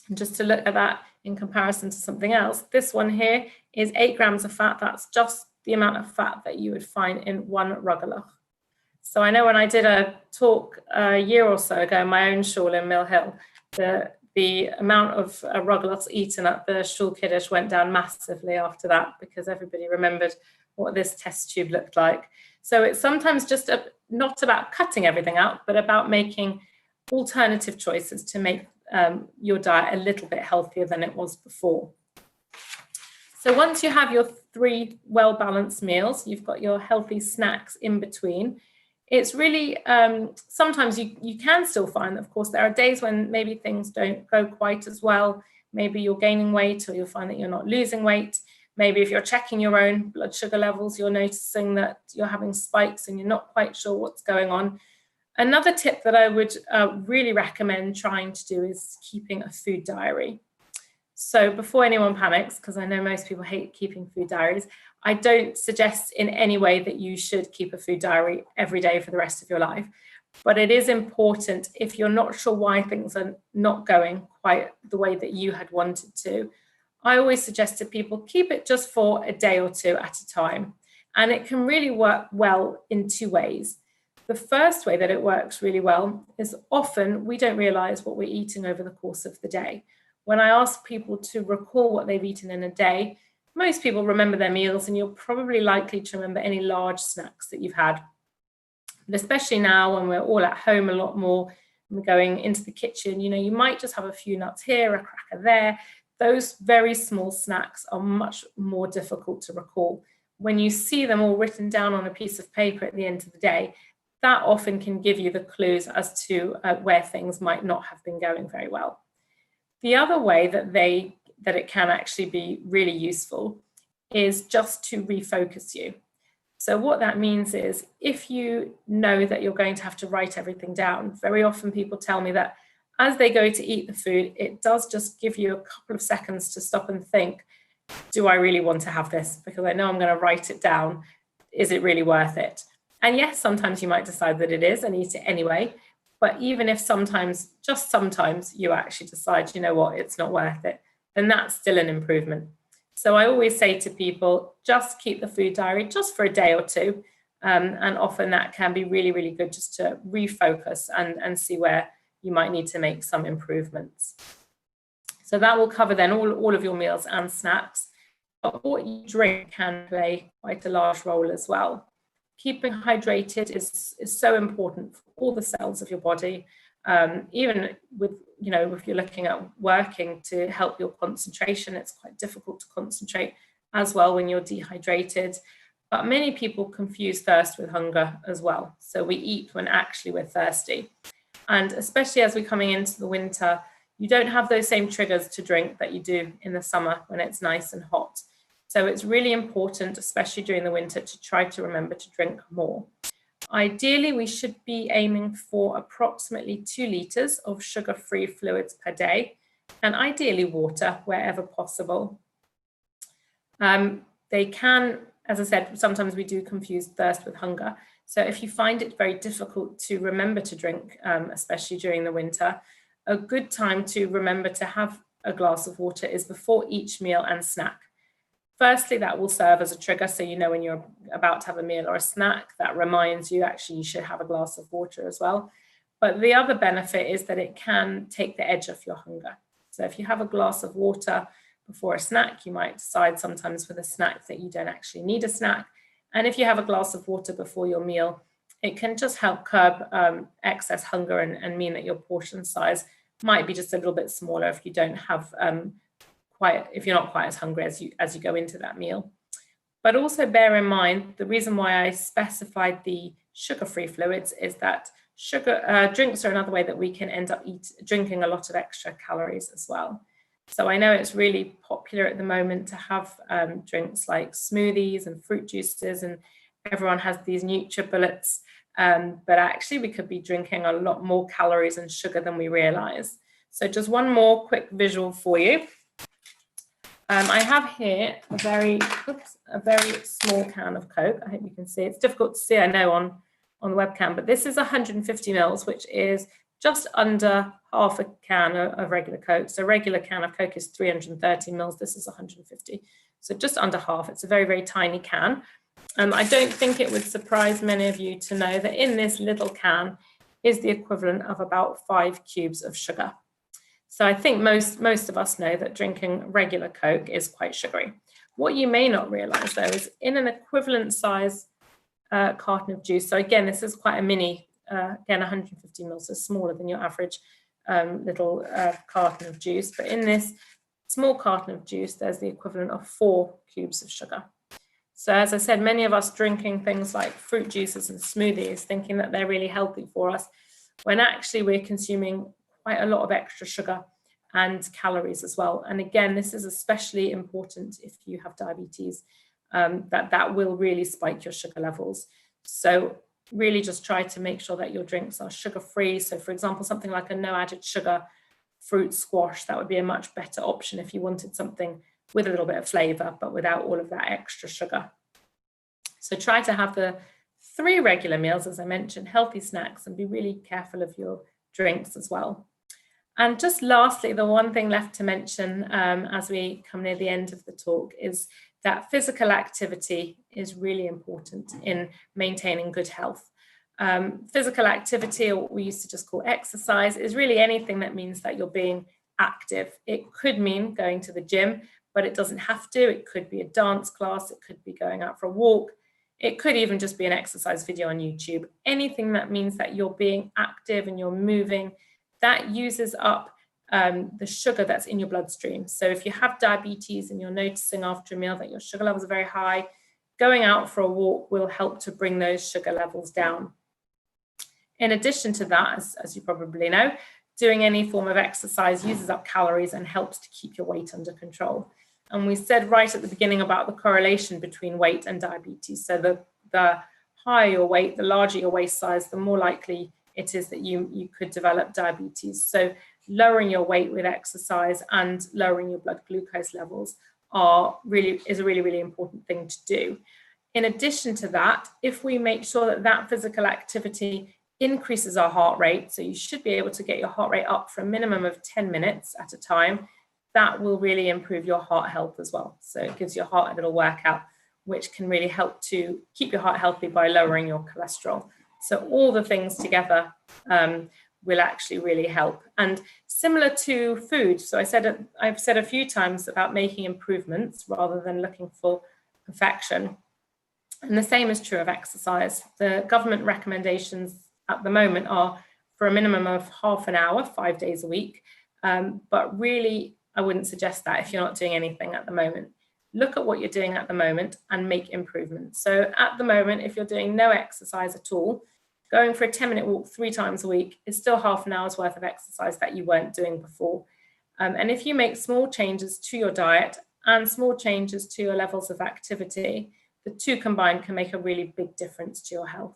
And just to look at that in comparison to something else, this one here is 8 grams of fat. That's just the amount of fat that you would find in 1 rugelach. So I know when I did a talk a year or so ago in my own shul in Mill Hill, the amount of rugelachs eaten at the shul kiddush went down massively after that because everybody remembered what this test tube looked like. So it's sometimes just not about cutting everything out, but about making alternative choices to make your diet a little bit healthier than it was before. So once you have your 3 well-balanced meals, you've got your healthy snacks in between. It's really, sometimes you can still find that, of course, there are days when maybe things don't go quite as well. Maybe you're gaining weight or you'll find that you're not losing weight. Maybe if you're checking your own blood sugar levels, you're noticing that you're having spikes and you're not quite sure what's going on. Another tip that I would really recommend trying to do is keeping a food diary. So before anyone panics, because I know most people hate keeping food diaries, I don't suggest in any way that you should keep a food diary every day for the rest of your life. But it is important if you're not sure why things are not going quite the way that you had wanted to. I always suggest to people, keep it just for a day or two at a time. And it can really work well in 2 ways. The first way that it works really well is often we don't realize what we're eating over the course of the day. When I ask people to recall what they've eaten in a day, most people remember their meals and you're probably likely to remember any large snacks that you've had. But especially now when we're all at home a lot more, we're going into the kitchen, you might just have a few nuts here, a cracker there. Those very small snacks are much more difficult to recall. When you see them all written down on a piece of paper at the end of the day, that often can give you the clues as to where things might not have been going very well. The other way that it can actually be really useful is just to refocus you. So what that means is if you know that you're going to have to write everything down, very often people tell me that as they go to eat the food, it does just give you a couple of seconds to stop and think, do I really want to have this? Because I know I'm going to write it down. Is it really worth it? And yes, sometimes you might decide that it is and eat it anyway. But even if sometimes, just sometimes, you actually decide, you know what, it's not worth it, then that's still an improvement. So I always say to people, just keep the food diary just for a day or two. And often that can be really, really good just to refocus and see where you might need to make some improvements. So that will cover then all of your meals and snacks. But what you drink can play quite a large role as well. Keeping hydrated is so important for all the cells of your body, even with, if you're looking at working to help your concentration, it's quite difficult to concentrate as well when you're dehydrated. But many people confuse thirst with hunger as well. So we eat when actually we're thirsty. And especially as we're coming into the winter, you don't have those same triggers to drink that you do in the summer when it's nice and hot. So it's really important, especially during the winter, to try to remember to drink more. Ideally, we should be aiming for approximately 2 litres of sugar-free fluids per day, and ideally water wherever possible. They can, as I said, sometimes we do confuse thirst with hunger. So if you find it very difficult to remember to drink, especially during the winter, a good time to remember to have a glass of water is before each meal and snack. Firstly, that will serve as a trigger, so you know when you're about to have a meal or a snack, that reminds you actually you should have a glass of water as well. But the other benefit is that it can take the edge off your hunger. So if you have a glass of water before a snack, you might decide sometimes with a snack that you don't actually need a snack. And if you have a glass of water before your meal, it can just help curb excess hunger and mean that your portion size might be just a little bit smaller if you don't have if you're not quite as hungry as you go into that meal. But also bear in mind, the reason why I specified the sugar-free fluids is that drinks are another way that we can end up drinking a lot of extra calories as well. So I know it's really popular at the moment to have drinks like smoothies and fruit juices, and everyone has these NutriBullets, but actually we could be drinking a lot more calories and sugar than we realize. So just one more quick visual for you. I have here a very small can of Coke. I hope you can see. It's difficult to see, I know, on the webcam, but this is 150 mils, which is just under half a can of regular Coke. So a regular can of Coke is 330 mils. This is 150. So just under half. It's a very, very tiny can. I don't think it would surprise many of you to know that in this little can is the equivalent of about 5 cubes of sugar. So I think most of us know that drinking regular Coke is quite sugary. What you may not realize, though, is in an equivalent size carton of juice. So again, this is quite a mini, again, 150 mils, so smaller than your average little carton of juice. But in this small carton of juice, there's the equivalent of 4 cubes of sugar. So as I said, many of us drinking things like fruit juices and smoothies, thinking that they're really healthy for us, when actually we're consuming quite a lot of extra sugar and calories as well. And again, this is especially important if you have diabetes, that will really spike your sugar levels. So really just try to make sure that your drinks are sugar-free. So for example, something like a no added sugar fruit squash, that would be a much better option if you wanted something with a little bit of flavor, but without all of that extra sugar. So try to have the 3 regular meals, as I mentioned, healthy snacks, and be really careful of your drinks as well. And just lastly, the one thing left to mention as we come near the end of the talk is that physical activity is really important in maintaining good health. Physical activity, or what we used to just call exercise, is really anything that means that you're being active. It could mean going to the gym, but it doesn't have to. It could be a dance class. It could be going out for a walk. It could even just be an exercise video on YouTube. Anything that means that you're being active and you're moving, that uses up the sugar that's in your bloodstream. So if you have diabetes and you're noticing after a meal that your sugar levels are very high, going out for a walk will help to bring those sugar levels down. In addition to that, as you probably know, doing any form of exercise uses up calories and helps to keep your weight under control. And we said right at the beginning about the correlation between weight and diabetes. So the higher your weight, the larger your waist size, the more likely it is that you could develop diabetes. So lowering your weight with exercise and lowering your blood glucose levels is a really, really important thing to do. In addition to that, if we make sure that physical activity increases our heart rate, so you should be able to get your heart rate up for a minimum of 10 minutes at a time, that will really improve your heart health as well. So it gives your heart a little workout, which can really help to keep your heart healthy by lowering your cholesterol. So all the things together will actually really help. And similar to food, so I've said a few times about making improvements rather than looking for perfection. And the same is true of exercise. The government recommendations at the moment are for a minimum of half an hour, 5 days a week. But really, I wouldn't suggest that if you're not doing anything at the moment. look at what you're doing at the moment and make improvements. So at the moment, if you're doing no exercise at all, going for a 10-minute walk 3 times a week is still half an hour's worth of exercise that you weren't doing before. And if you make small changes to your diet and small changes to your levels of activity, the two combined can make a really big difference to your health.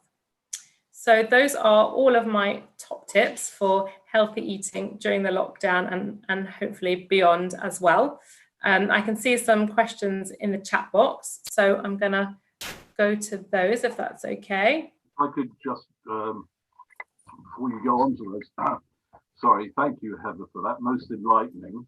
So those are all of my top tips for healthy eating during the lockdown and hopefully beyond as well. I can see some questions in the chat box, so I'm going to go to those if that's okay. I could just, before you go on to those, sorry, thank you, Heather, for that. Most enlightening.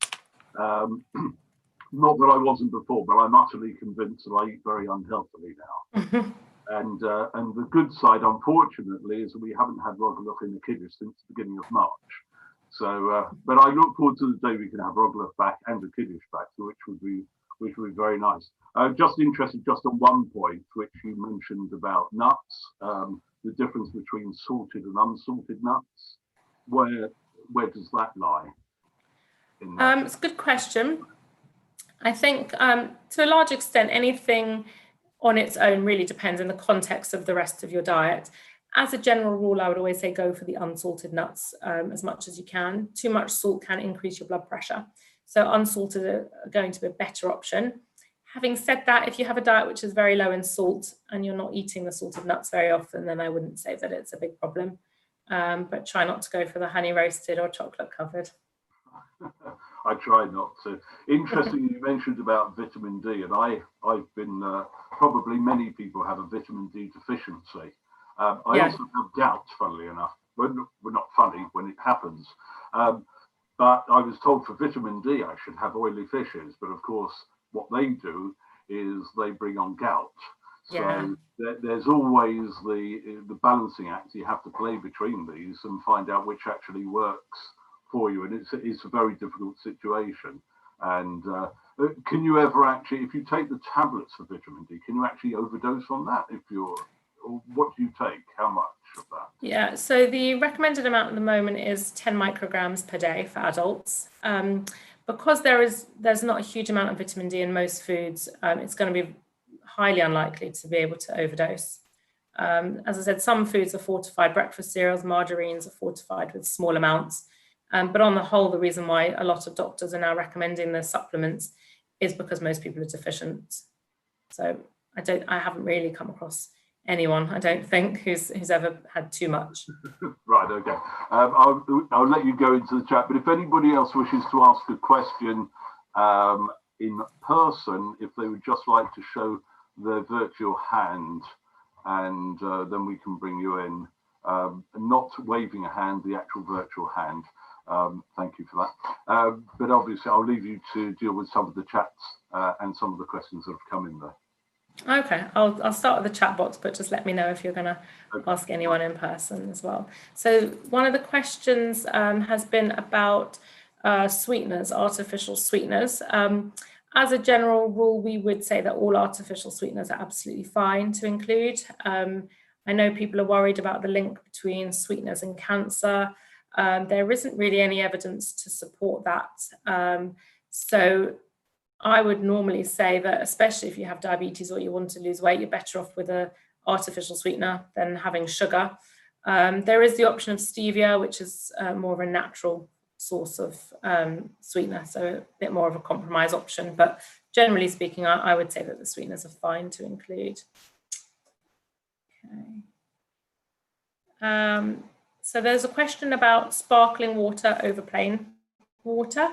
Not that I wasn't before, but I'm utterly convinced that I eat very unhealthily now. And the good side, unfortunately, is that we haven't had Rogaluf in the kiddies since the beginning of March. So, but I look forward to the day we can have Rogaluf back and the kiddies back, which would be very nice. Just interested just on one point, which you mentioned about nuts, the difference between salted and unsalted nuts. Where does that lie? It's a good question. I think to a large extent, anything on its own really depends on the context of the rest of your diet. As a general rule, I would always say go for the unsalted nuts as much as you can. Too much salt can increase your blood pressure. So unsalted are going to be a better option. Having said that, if you have a diet which is very low in salt and you're not eating the salted nuts very often, then I wouldn't say that it's a big problem. But try not to go for the honey roasted or chocolate covered. I try not to. Interesting, you mentioned about vitamin D, and I've been, probably many people have a vitamin D deficiency. I also have gout, funnily enough. We're not funny when it happens. But I was told for vitamin D I should have oily fishes, but of course what they do is they bring on gout. So there's always the balancing act you have to play between these and find out which actually works for you, and it's a very difficult situation. And can you ever actually, if you take the tablets for vitamin D, can you actually overdose on that? What do you take? How much of that? Yeah, so the recommended amount at the moment is 10 micrograms per day for adults. Because there's not a huge amount of vitamin D in most foods, it's going to be highly unlikely to be able to overdose. As I said, some foods are fortified. Breakfast cereals, margarines are fortified with small amounts. But on the whole, the reason why a lot of doctors are now recommending the supplements is because most people are deficient. So I haven't really come across anyone, I don't think, who's ever had too much. Right, okay. I'll let you go into the chat, but if anybody else wishes to ask a question in person, if they would just like to show their virtual hand, and then we can bring you in. Not waving a hand, the actual virtual hand. Thank you for that. But obviously, I'll leave you to deal with some of the chats and some of the questions that have come in there. Okay, I'll start with the chat box, but just let me know if you're going to ask anyone in person as well. So one of the questions has been about sweeteners, artificial sweeteners. As a general rule, we would say that all artificial sweeteners are absolutely fine to include. I know people are worried about the link between sweeteners and cancer. There isn't really any evidence to support that. So I would normally say that, especially if you have diabetes or you want to lose weight, you're better off with an artificial sweetener than having sugar. There is the option of stevia, which is more of a natural source of sweetener, so a bit more of a compromise option. But generally speaking, I would say that the sweeteners are fine to include. Okay. So there's a question about sparkling water over plain water.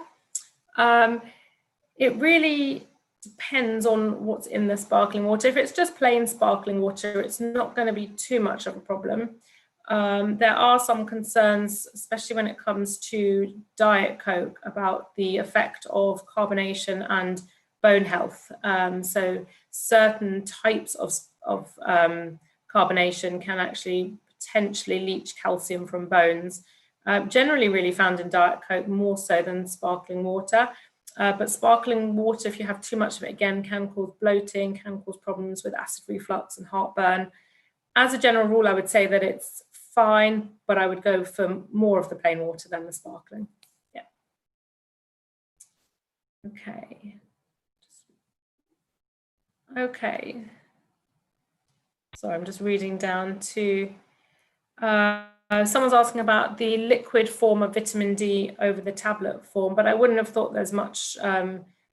It really depends on what's in the sparkling water. If it's just plain sparkling water, it's not going to be too much of a problem. There are some concerns, especially when it comes to Diet Coke, about the effect of carbonation and bone health. So certain types of carbonation can actually potentially leach calcium from bones, generally really found in Diet Coke more so than sparkling water. But sparkling water, if you have too much of it, again, can cause bloating, can cause problems with acid reflux and heartburn. As a general rule, I would say that it's fine, but I would go for more of the plain water than the sparkling. Yeah. Okay. Okay. So I'm just reading down to, someone's asking about the liquid form of vitamin D over the tablet form, but I wouldn't have thought there's much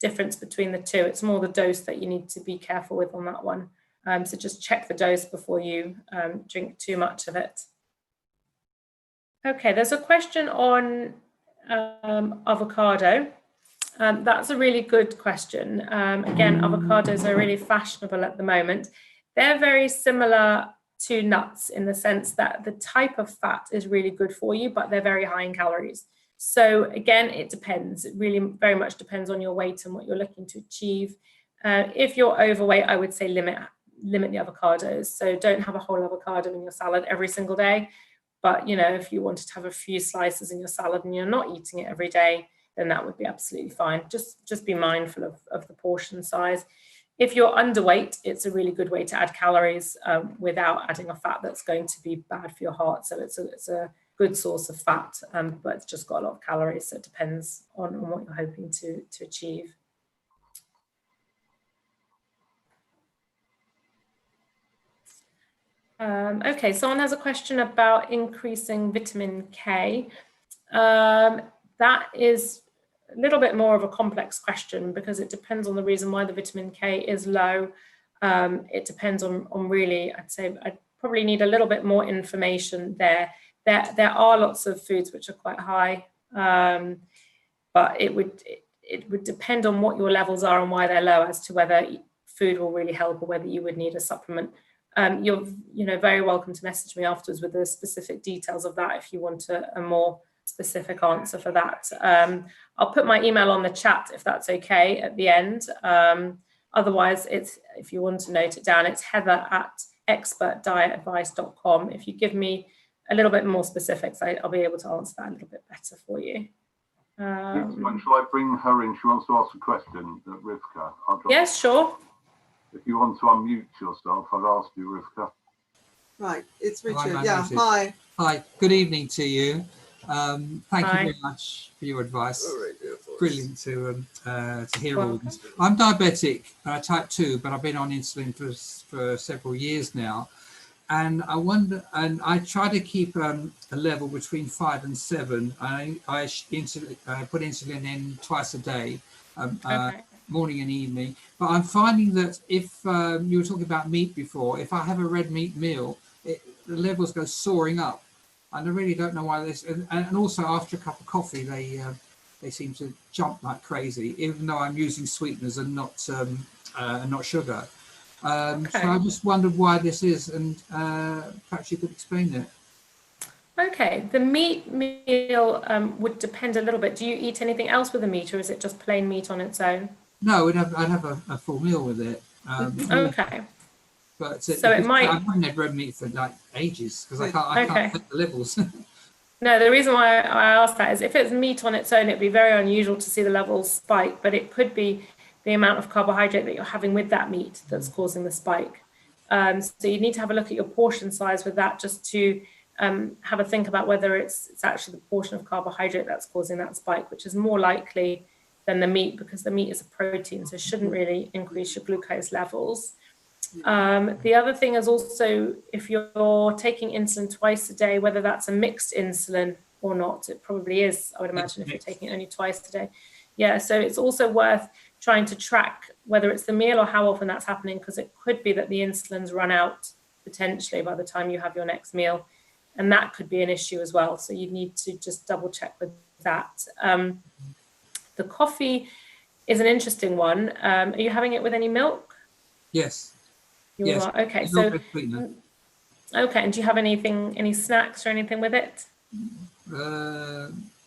difference between the two. It's more the dose that you need to be careful with on that one. So just check the dose before you drink too much of it. Okay, there's a question on avocado. That's a really good question. Again, avocados are really fashionable at the moment. They're very similar to nuts in the sense that the type of fat is really good for you, but they're very high in calories. So again, it depends. It really very much depends on your weight and what you're looking to achieve. If you're overweight, I would say limit the avocados. So don't have a whole avocado in your salad every single day. But you know, if you wanted to have a few slices in your salad and you're not eating it every day, then that would be absolutely fine. Just be mindful of the portion size. If you're underweight, it's a really good way to add calories without adding a fat that's going to be bad for your heart. So it's a good source of fat, but it's just got a lot of calories. So it depends on what you're hoping to achieve. Okay, someone has a question about increasing vitamin K. That is a little bit more of a complex question because it depends on the reason why the vitamin K is low. It depends on really, I'd say I'd probably need a little bit more information there. There are lots of foods which are quite high, but it would depend on what your levels are and why they're low as to whether food will really help or whether you would need a supplement. You're very welcome to message me afterwards with the specific details of that if you want a more specific answer for that. I'll put my email on the chat if that's okay at the end. Otherwise, if you want to note it down, it's heather@expertdietadvice.com. If you give me a little bit more specifics, I'll be able to answer that a little bit better for you. Shall I bring her in? She wants to ask a question, Rivka. Yes, sure. If you want to unmute yourself, I've asked you, Rivka. Right, it's Richard. Hi, Yeah, Richard. hi. Hi, good evening to you. Thank Hi. you very much for your advice. Brilliant to hear Welcome. all this. I'm diabetic, type 2, but I've been on insulin for several years now. And I wonder, and I try to keep a level between 5 and 7. I put insulin in twice a day, Okay. morning and evening. But I'm finding that if you were talking about meat before, if I have a red meat meal, the levels go soaring up. And I really don't know why this. And also after a cup of coffee, they seem to jump like crazy, even though I'm using sweeteners and not sugar. Okay. So I just wondered why this is, and perhaps you could explain it. Okay, the meat meal would depend a little bit. Do you eat anything else with the meat, or is it just plain meat on its own? No, I'd have a full meal with it. Okay. But So it might. I haven't had red meat for like ages because I can't take the levels. No, the reason why I asked that is if it's meat on its own, it'd be very unusual to see the levels spike, but it could be the amount of carbohydrate that you're having with that meat that's causing the spike. So you need to have a look at your portion size with that, just to have a think about whether it's actually the portion of carbohydrate that's causing that spike, which is more likely than the meat because the meat is a protein, so it shouldn't really increase your glucose levels. The other thing is also if you're taking insulin twice a day, whether that's a mixed insulin or not, it probably is, I would imagine, if you're taking it only twice a day. Yeah, so it's also worth trying to track whether it's the meal or how often that's happening, because it could be that the insulin's run out potentially by the time you have your next meal, and that could be an issue as well. So you need to just double check with that. The coffee is an interesting one. Are you having it with any milk? Yes. You Yes. are? Okay, It's so not sweetener. okay, and do you have any snacks or anything with it?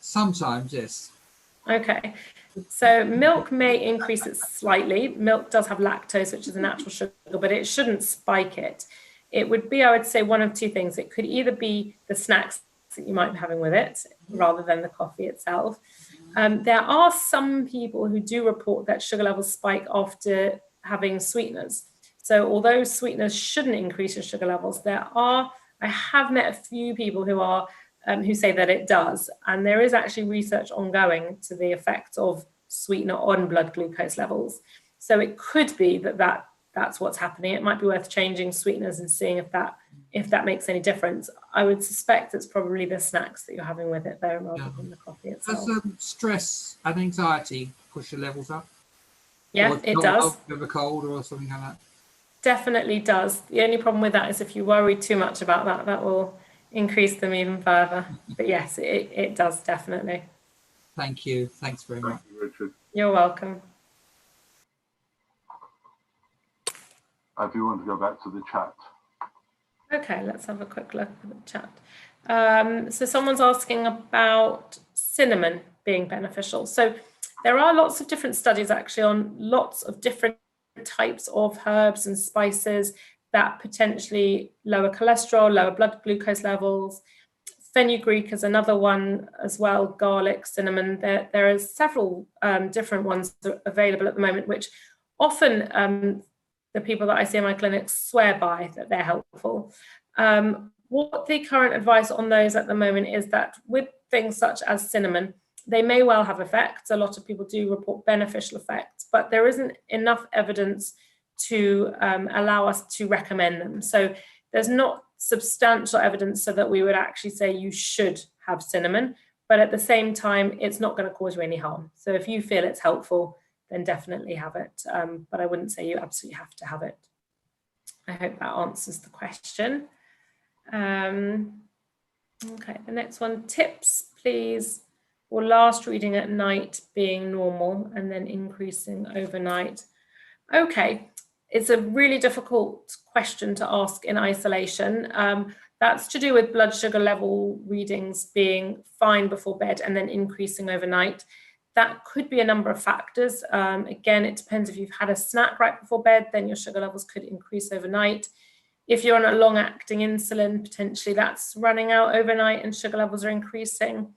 Sometimes, yes. Okay, so milk may increase it slightly. Milk does have lactose, which is a natural sugar, but it shouldn't spike it. It would be, I would say, one of two things. It could either be the snacks that you might be having with it rather than the coffee itself. There are some people who do report that sugar levels spike after having sweeteners. So although sweeteners shouldn't increase your sugar levels, I have met a few people who say that it does. And there is actually research ongoing to the effects of sweetener on blood glucose levels. So it could be that that's what's happening. It might be worth changing sweeteners and seeing if that makes any difference. I would suspect it's probably the snacks that you're having with it though, rather than the coffee itself. Does stress and anxiety push your levels up? Yeah, it does. Of a cold or something like that? Definitely does. The only problem with that is if you worry too much about that, that will increase them even further. But yes, it does definitely. Thank you. Thanks very much. Thank you, Richard. You're welcome. If you want to go back to the chat. Okay, let's have a quick look at the chat. So someone's asking about cinnamon being beneficial. So there are lots of different studies actually on lots of different types of herbs and spices that potentially lower cholesterol, lower blood glucose levels. Fenugreek is another one as well, garlic, cinnamon. There are several different ones available at the moment, which often the people that I see in my clinics swear by that they're helpful. What the current advice on those at the moment is that with things such as cinnamon, they may well have effects. A lot of people do report beneficial effects, but there isn't enough evidence to allow us to recommend them. So there's not substantial evidence so that we would actually say you should have cinnamon, but at the same time, it's not going to cause you any harm. So if you feel it's helpful, then definitely have it. But I wouldn't say you absolutely have to have it. I hope that answers the question. Okay, the next one, tips, please. Or last reading at night being normal and then increasing overnight. Okay, it's a really difficult question to ask in isolation. That's to do with blood sugar level readings being fine before bed and then increasing overnight. That could be a number of factors. Again, it depends if you've had a snack right before bed, then your sugar levels could increase overnight. If you're on a long-acting insulin, potentially that's running out overnight and sugar levels are increasing.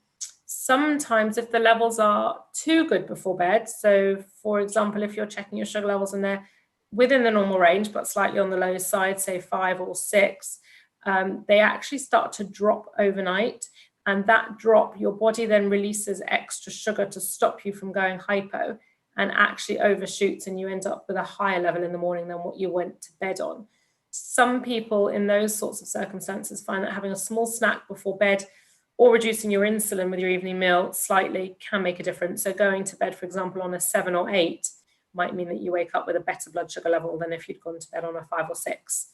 Sometimes if the levels are too good before bed, so for example, if you're checking your sugar levels and they're within the normal range, but slightly on the low side, say 5 or 6, they actually start to drop overnight. And that drop, your body then releases extra sugar to stop you from going hypo and actually overshoots, and you end up with a higher level in the morning than what you went to bed on. Some people in those sorts of circumstances find that having a small snack before bed or reducing your insulin with your evening meal slightly can make a difference. So going to bed, for example, on a 7 or 8 might mean that you wake up with a better blood sugar level than if you'd gone to bed on a 5 or 6.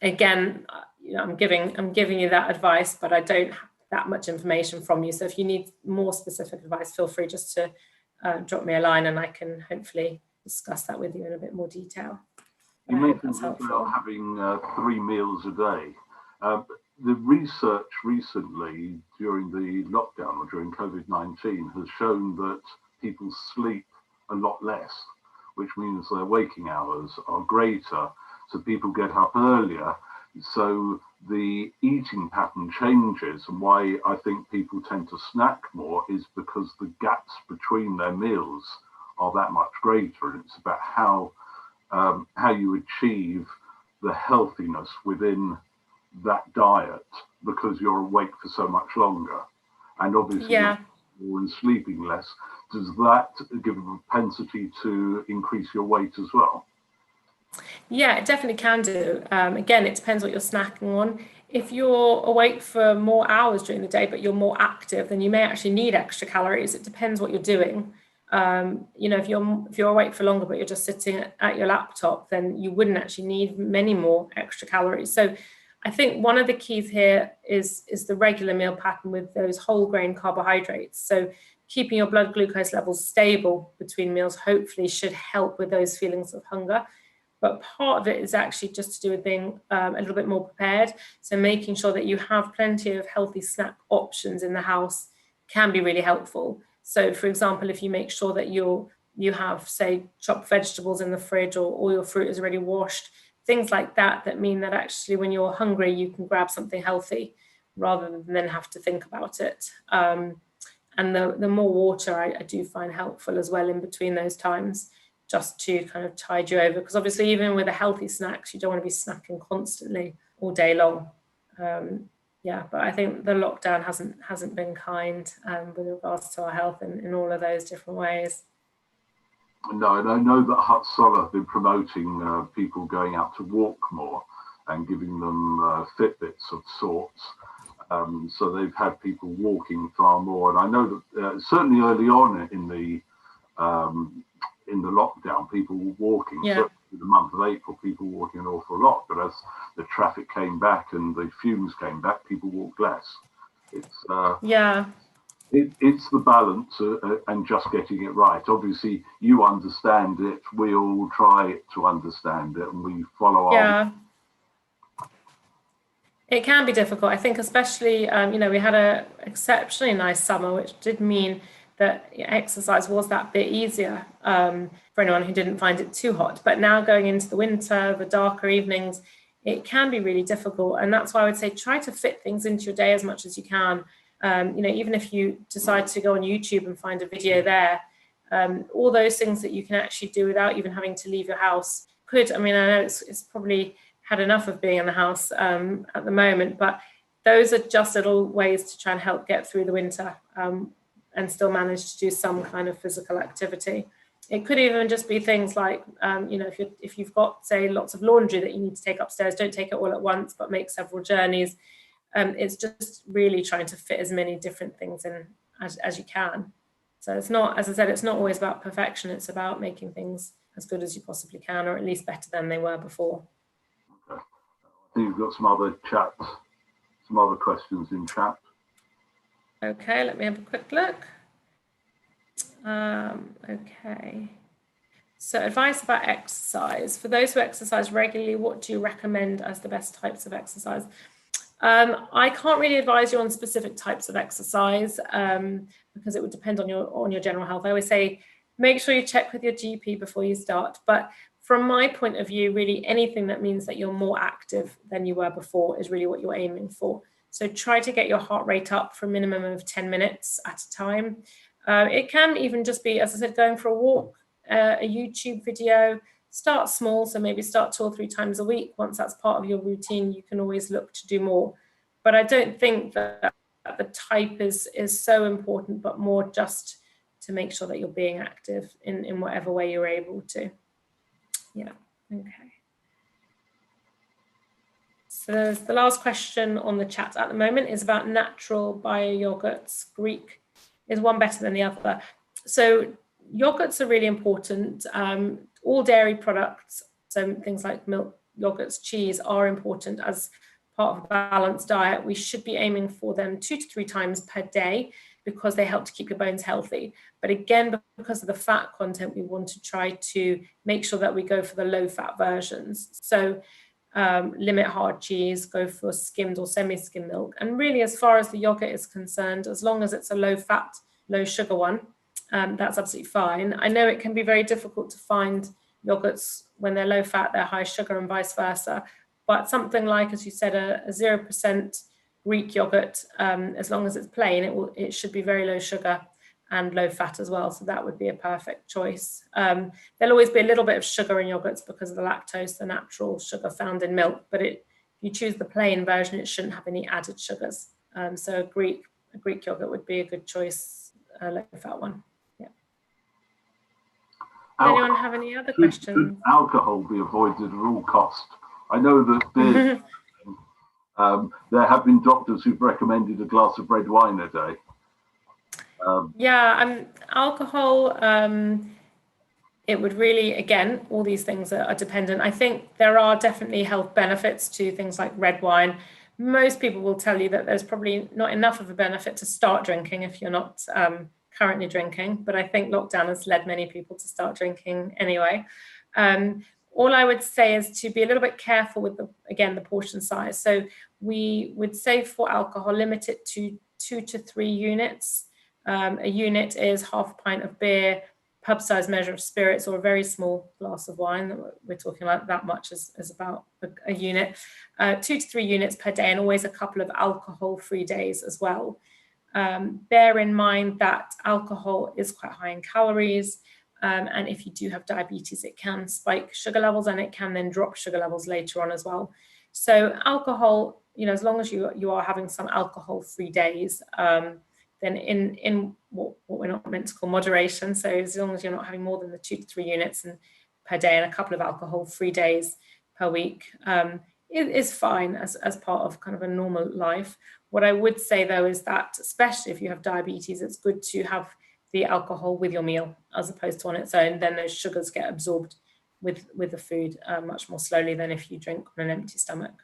Again, I'm giving you that advice, but I don't have that much information from you. So if you need more specific advice, feel free just to drop me a line and I can hopefully discuss that with you in a bit more detail. You mentioned about having 3 meals a day. The research recently during the lockdown or during COVID-19 has shown that people sleep a lot less, which means their waking hours are greater. So people get up earlier. So the eating pattern changes. And why I think people tend to snack more is because the gaps between their meals are that much greater. And it's about how you achieve the healthiness within that diet because you're awake for so much longer. And obviously, more and sleeping less, does that give a propensity to increase your weight as well? Yeah, it definitely can do. Again, it depends what you're snacking on. If you're awake for more hours during the day, but you're more active, then you may actually need extra calories. It depends what you're doing. If you're awake for longer, but you're just sitting at your laptop, then you wouldn't actually need many more extra calories. So I think one of the keys here is the regular meal pattern with those whole grain carbohydrates. So keeping your blood glucose levels stable between meals hopefully should help with those feelings of hunger. But part of it is actually just to do with being a little bit more prepared. So making sure that you have plenty of healthy snack options in the house can be really helpful. So for example, if you make sure that you have, say, chopped vegetables in the fridge or all your fruit is already washed, things like that mean that actually when you're hungry, you can grab something healthy rather than then have to think about it. And the more water I do find helpful as well in between those times, just to kind of tide you over. Because obviously even with the healthy snacks, you don't want to be snacking constantly all day long. But I think the lockdown hasn't been kind with regards to our health in all of those different ways. No, and I know that Hut Solar have been promoting people going out to walk more and giving them Fitbits of sorts. So they've had people walking far more, and I know that certainly early on in the lockdown, people were walking. Yeah. Certainly in the month of April, people were walking an awful lot. But as the traffic came back and the fumes came back, people walked less. It's yeah. It's the balance and just getting it right. Obviously, you understand it. We all try to understand it, and we follow our. Yeah. It can be difficult. I think especially, you know, we had a exceptionally nice summer, which did mean that exercise was that bit easier for anyone who didn't find it too hot. But now going into the winter, the darker evenings, it can be really difficult. And that's why I would say try to fit things into your day as much as you can. You know, even if you decide to go on YouTube and find a video there, all those things that you can actually do without even having to leave your house could, I mean, I know it's probably had enough of being in the house at the moment, but those are just little ways to try and help get through the winter and still manage to do some kind of physical activity. It could even just be things like, you know, if you've got, say, lots of laundry that you need to take upstairs, don't take it all at once, but make several journeys. It's just really trying to fit as many different things in as you can. So it's not, as I said, it's not always about perfection. It's about making things as good as you possibly can, or at least better than they were before. Okay. I think you've got some other questions in chat. Okay, let me have a quick look. Okay. So advice about exercise. For those who exercise regularly, what do you recommend as the best types of exercise? I can't really advise you on specific types of exercise because it would depend on your general health. I always say, make sure you check with your GP before you start. But from my point of view, really anything that means that you're more active than you were before is really what you're aiming for. So try to get your heart rate up for a minimum of 10 minutes at a time. It can even just be, as I said, going for a walk, a YouTube video. Start small, so maybe start 2 or 3 times a week. Once that's part of your routine, you can always look to do more. But I don't think that the type is so important, but more just to make sure that you're being active in whatever way you're able to. Yeah, okay. So the last question on the chat at the moment is about natural bio yogurts. Greek, is one better than the other? So yogurts are really important. All dairy products, so things like milk, yogurts, cheese, are important as part of a balanced diet. We should be aiming for them 2 to 3 times per day because they help to keep your bones healthy. But again, because of the fat content, we want to try to make sure that we go for the low-fat versions. So limit hard cheese, go for skimmed or semi-skimmed milk. And really, as far as the yogurt is concerned, as long as it's a low-fat, low-sugar one, that's absolutely fine. I know it can be very difficult to find yogurts when they're low fat, they're high sugar, and vice versa. But something like, as you said, a 0% Greek yogurt, as long as it's plain, it should be very low sugar and low fat as well. So that would be a perfect choice. There'll always be a little bit of sugar in yogurts because of the lactose, the natural sugar found in milk. But if you choose the plain version, it shouldn't have any added sugars. So a Greek yogurt would be a good choice, a low fat one. Does anyone have any other questions? Should alcohol be avoided at all cost? I know that there have been doctors who've recommended a glass of red wine a day. Alcohol, it would really, again, all these things are dependent. I think there are definitely health benefits to things like red wine. Most people will tell you that there's probably not enough of a benefit to start drinking if you're not currently drinking, but I think lockdown has led many people to start drinking anyway. All I would say is to be a little bit careful with the portion size. So we would say for alcohol, limit it to 2 to 3 units. A unit is half a pint of beer, pub-sized measure of spirits, or a very small glass of wine. We're talking about that much as about a unit. 2 to 3 units per day, and always a couple of alcohol-free days as well. Bear in mind that alcohol is quite high in calories, and if you do have diabetes, it can spike sugar levels, and it can then drop sugar levels later on as well. So alcohol, as long as you are having some alcohol-free days, then in what we're not meant to call moderation, so as long as you're not having more than the 2 to 3 units per day and a couple of alcohol-free days per week, it is fine as part of kind of a normal life. What I would say though is that, especially if you have diabetes, it's good to have the alcohol with your meal as opposed to on its own. Then those sugars get absorbed with the food much more slowly than if you drink on an empty stomach.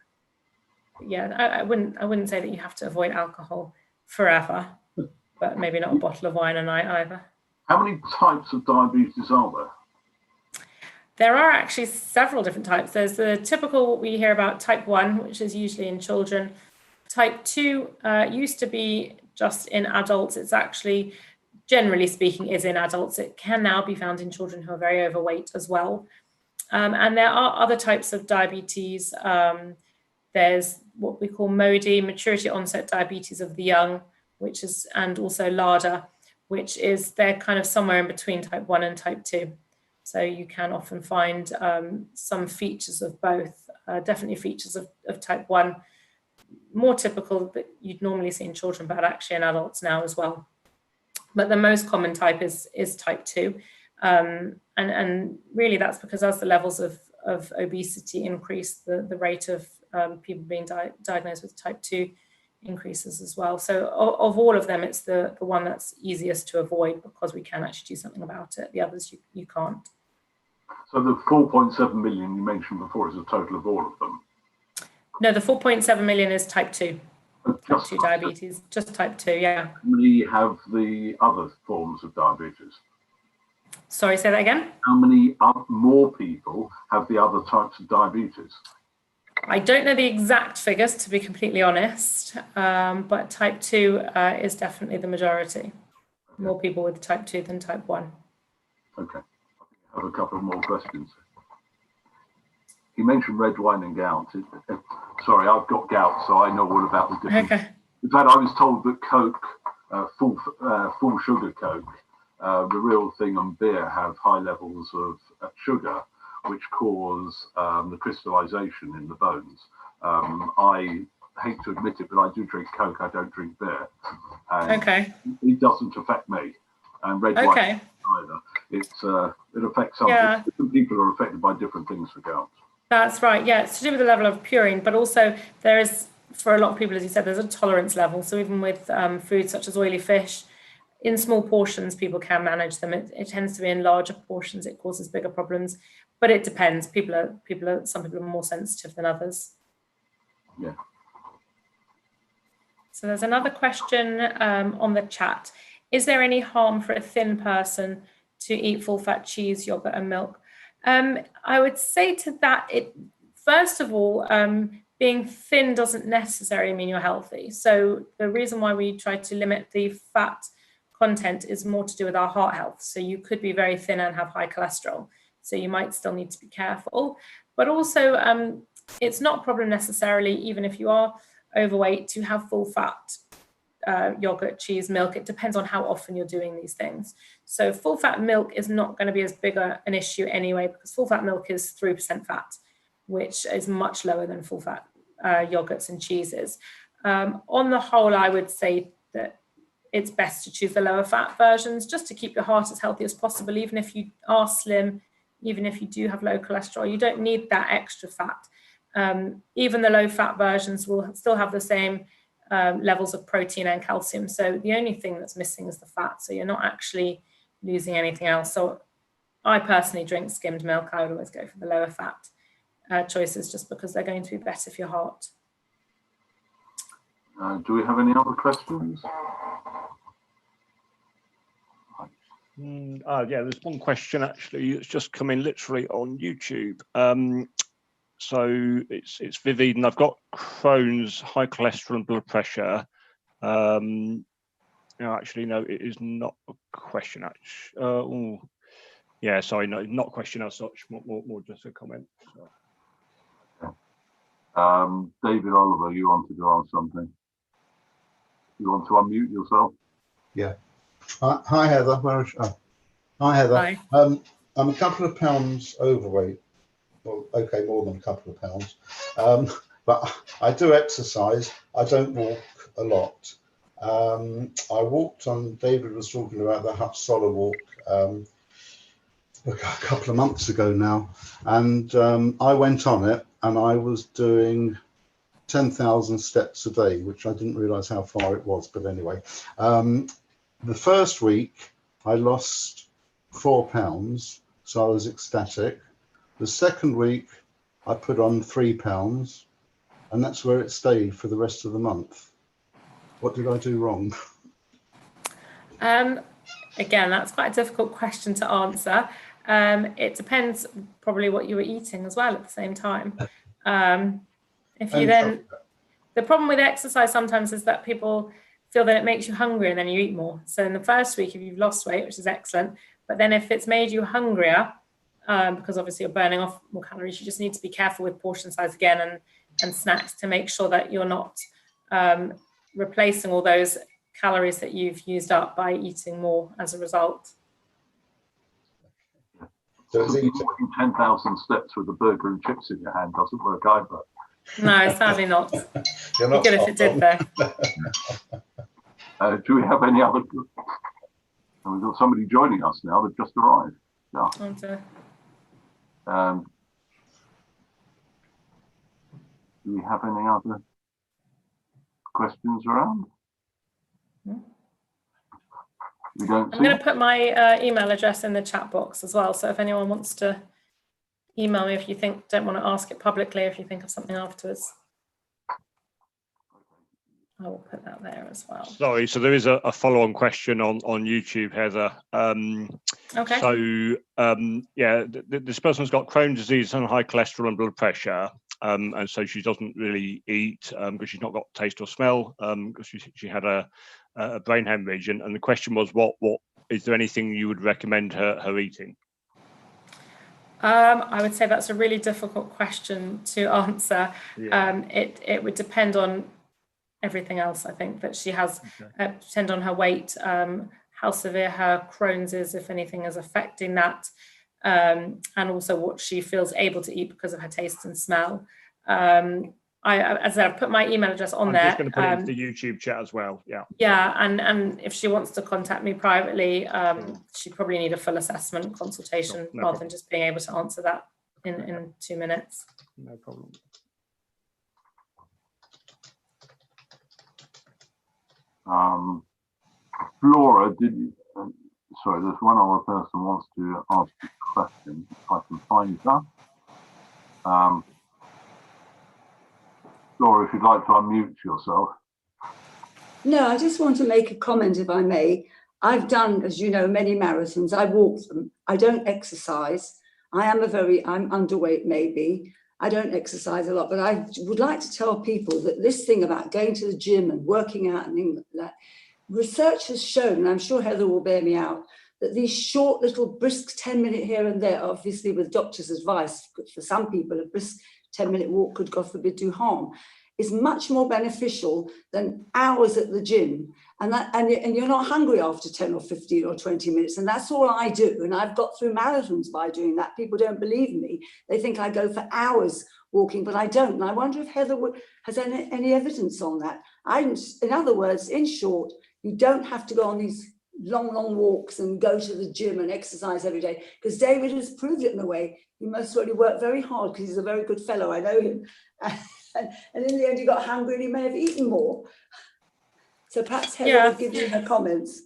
But yeah, I wouldn't say that you have to avoid alcohol forever, but maybe not a bottle of wine a night either. How many types of diabetes are there? There are actually several different types. There's the typical, what we hear about, type 1, which is usually in children. Type 2 used to be just in adults. It's actually, generally speaking, is in adults. It can now be found in children who are very overweight as well. And there are other types of diabetes. There's what we call MODY, maturity onset diabetes of the young, which is, and also LADA, which is, they're kind of somewhere in between type 1 and type 2. So you can often find some features of both, definitely features of type 1, more typical that you'd normally see in children, but actually in adults now as well. But the most common type is type 2. And really that's because as the levels of obesity increase, the rate of people being diagnosed with type 2 increases as well. So of all of them, it's the one that's easiest to avoid because we can actually do something about it. The others you can't. So the 4.7 million you mentioned before is a total of all of them? No, the 4.7 million is type 2. Type 2 diabetes, just type 2, yeah. How many have the other forms of diabetes? Sorry, say that again? How many more people have the other types of diabetes? I don't know the exact figures, to be completely honest, but type 2 is definitely the majority. Okay. More people with type 2 than type 1. Okay. I have a couple more questions. You mentioned red wine and gout. Sorry, I've got gout, so I know all about the difference. Okay. In fact, I was told that Coke, full sugar Coke, the real thing, and beer have high levels of sugar, which cause the crystallization in the bones. I hate to admit it, but I do drink Coke. I don't drink beer. And okay. It doesn't affect me. And red wine either. It affects some different people are affected by different things for gout. That's right. Yeah, it's to do with the level of purine, but also there is, for a lot of people, as you said, there's a tolerance level. So even with foods such as oily fish, in small portions, people can manage them. It tends to be in larger portions, it causes bigger problems. But it depends. Some people are more sensitive than others. Yeah. So there's another question on the chat. Is there any harm for a thin person to eat full-fat cheese, yogurt, and milk? I would say to that, first of all, being thin doesn't necessarily mean you're healthy. So the reason why we try to limit the fat content is more to do with our heart health. So you could be very thin and have high cholesterol. So you might still need to be careful. But also, it's not a problem necessarily, even if you are overweight, to have full-fat yogurt, cheese, milk. It depends on how often you're doing these things. So full-fat milk is not going to be as big an issue anyway, because full-fat milk is 3% fat, which is much lower than full-fat yogurts and cheeses. On the whole, I would say that it's best to choose the lower fat versions just to keep your heart as healthy as possible. Even if you are slim, even if you do have low cholesterol, you don't need that extra fat. Even the low fat versions will still have the same levels of protein and calcium. So the only thing that's missing is the fat. So you're not actually losing anything else. So I personally drink skimmed milk. I would always go for the lower fat choices just because they're going to be better for your heart. Do we have any other questions? Yeah, there's one question actually. It's just come in literally on YouTube. So it's Vivid, and I've got Crohn's, high cholesterol and blood pressure. Actually, no, it is not a question. Yeah, sorry, no, not a question as such. More just a comment. So. Okay. David Oliver, you wanted to ask something. You want to unmute yourself? Yeah. Hi, Heather. Hi, Heather. Hi. I'm a couple of pounds overweight. Well, okay, more than a couple of pounds. But I do exercise. I don't walk a lot. I walked on, David was talking about the Hapsala walk a couple of months ago now, and I went on it and I was doing 10,000 steps a day, which I didn't realize how far it was, but anyway. The first week I lost 4 pounds, so I was ecstatic. The second week I put on 3 pounds, and that's where it stayed for the rest of the month. What did I do wrong? Again, that's quite a difficult question to answer. It depends probably what you were eating as well at the same time. If you then, the problem with exercise sometimes is that people feel that it makes you hungry and then you eat more. So in the first week, if you've lost weight, which is excellent, but then if it's made you hungrier, because obviously you're burning off more calories, you just need to be careful with portion size again and snacks to make sure that you're not replacing all those calories that you've used up by eating more as a result. So it's eating. Walking 10,000 steps with a burger and chips in your hand doesn't work either. No, sadly not. You're not Be good if it did though. Do we have any other? And we've got somebody joining us now. They've just arrived. Yeah. Do we have any other questions around? We don't. I'm going to put my email address in the chat box as well. So if anyone wants to email me, if you don't want to ask it publicly, if you think of something afterwards, I will put that there as well. Sorry, so there is a follow-on question on YouTube, Heather. Okay. So yeah, this person's got Crohn's disease and high cholesterol and blood pressure, and so she doesn't really eat because she's not got taste or smell because she had a brain hemorrhage, and the question was, what is there anything you would recommend her eating? I would say that's a really difficult question to answer. Yeah. It would depend on everything else. I think that she has depend on her weight, how severe her Crohn's is, if anything is affecting that, and also what she feels able to eat because of her taste and smell. As I said, I've put my email address on there. I'm just going to put it into the YouTube chat as well. Yeah. Yeah, and if she wants to contact me privately, she'd probably need a full assessment consultation rather than just being able to answer that in 2 minutes. No problem. Flora, sorry, there's one other person wants to ask a question, if I can find that. Flora, if you'd like to unmute yourself. No, I just want to make a comment, if I may. I've done, as you know, many marathons. I walk them. I don't exercise. I'm underweight maybe. I don't exercise a lot, but I would like to tell people that this thing about going to the gym and working out and things like that, research has shown, and I'm sure Heather will bear me out, that these short little brisk 10-minute here and there, obviously with doctor's advice, for some people a brisk 10-minute walk could, God forbid, do harm, is much more beneficial than hours at the gym. And you're not hungry after 10 or 15 or 20 minutes. And that's all I do. And I've got through marathons by doing that. People don't believe me. They think I go for hours walking, but I don't. And I wonder if Heather has any evidence on that. In other words, in short, you don't have to go on these long walks and go to the gym and exercise every day, because David has proved it in a way. He must really work very hard because he's a very good fellow. I know him. And in the end, he got hungry and he may have eaten more. So perhaps Heather will give you her comments.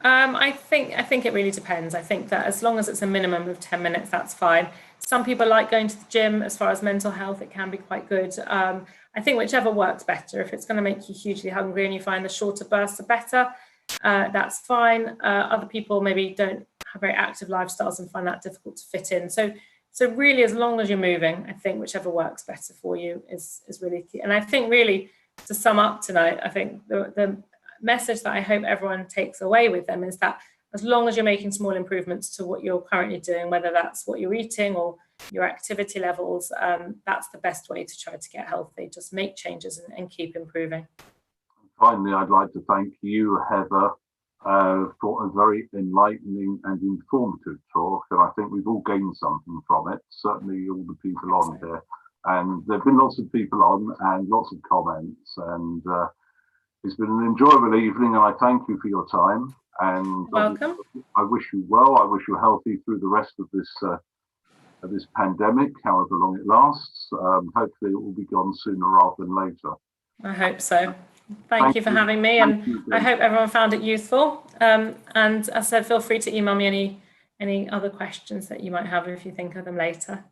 I think it really depends. I think that as long as it's a minimum of 10 minutes, that's fine. Some people like going to the gym. As far as mental health, it can be quite good. I think whichever works better. If it's going to make you hugely hungry and you find the shorter bursts are better, that's fine. Other people maybe don't have very active lifestyles and find that difficult to fit in. So really, as long as you're moving, I think whichever works better for you is really key. And I think really, to sum up tonight, I think the message that I hope everyone takes away with them is that as long as you're making small improvements to what you're currently doing, whether that's what you're eating or your activity levels, that's the best way to try to get healthy. Just make changes and keep improving. Finally, I'd like to thank you, Heather, for a very enlightening and informative talk. And I think we've all gained something from it, certainly all the people on here. And there have been lots of people on and lots of comments. And It's been an enjoyable evening, and I thank you for your time. And Welcome. I wish you well. I wish you healthy through the rest of this pandemic, however long it lasts. Hopefully, it will be gone sooner rather than later. I hope so. Thank you for having me, and I hope everyone found it useful. And as I said, feel free to email me any other questions that you might have if you think of them later.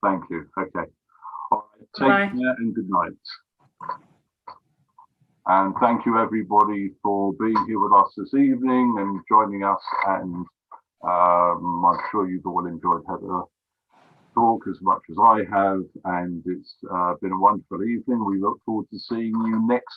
Thank you. Okay. All right. Take care and good night. And thank you everybody for being here with us this evening and joining us. And I'm sure you've all enjoyed Heather talk as much as I have. And it's been a wonderful evening. We look forward to seeing you next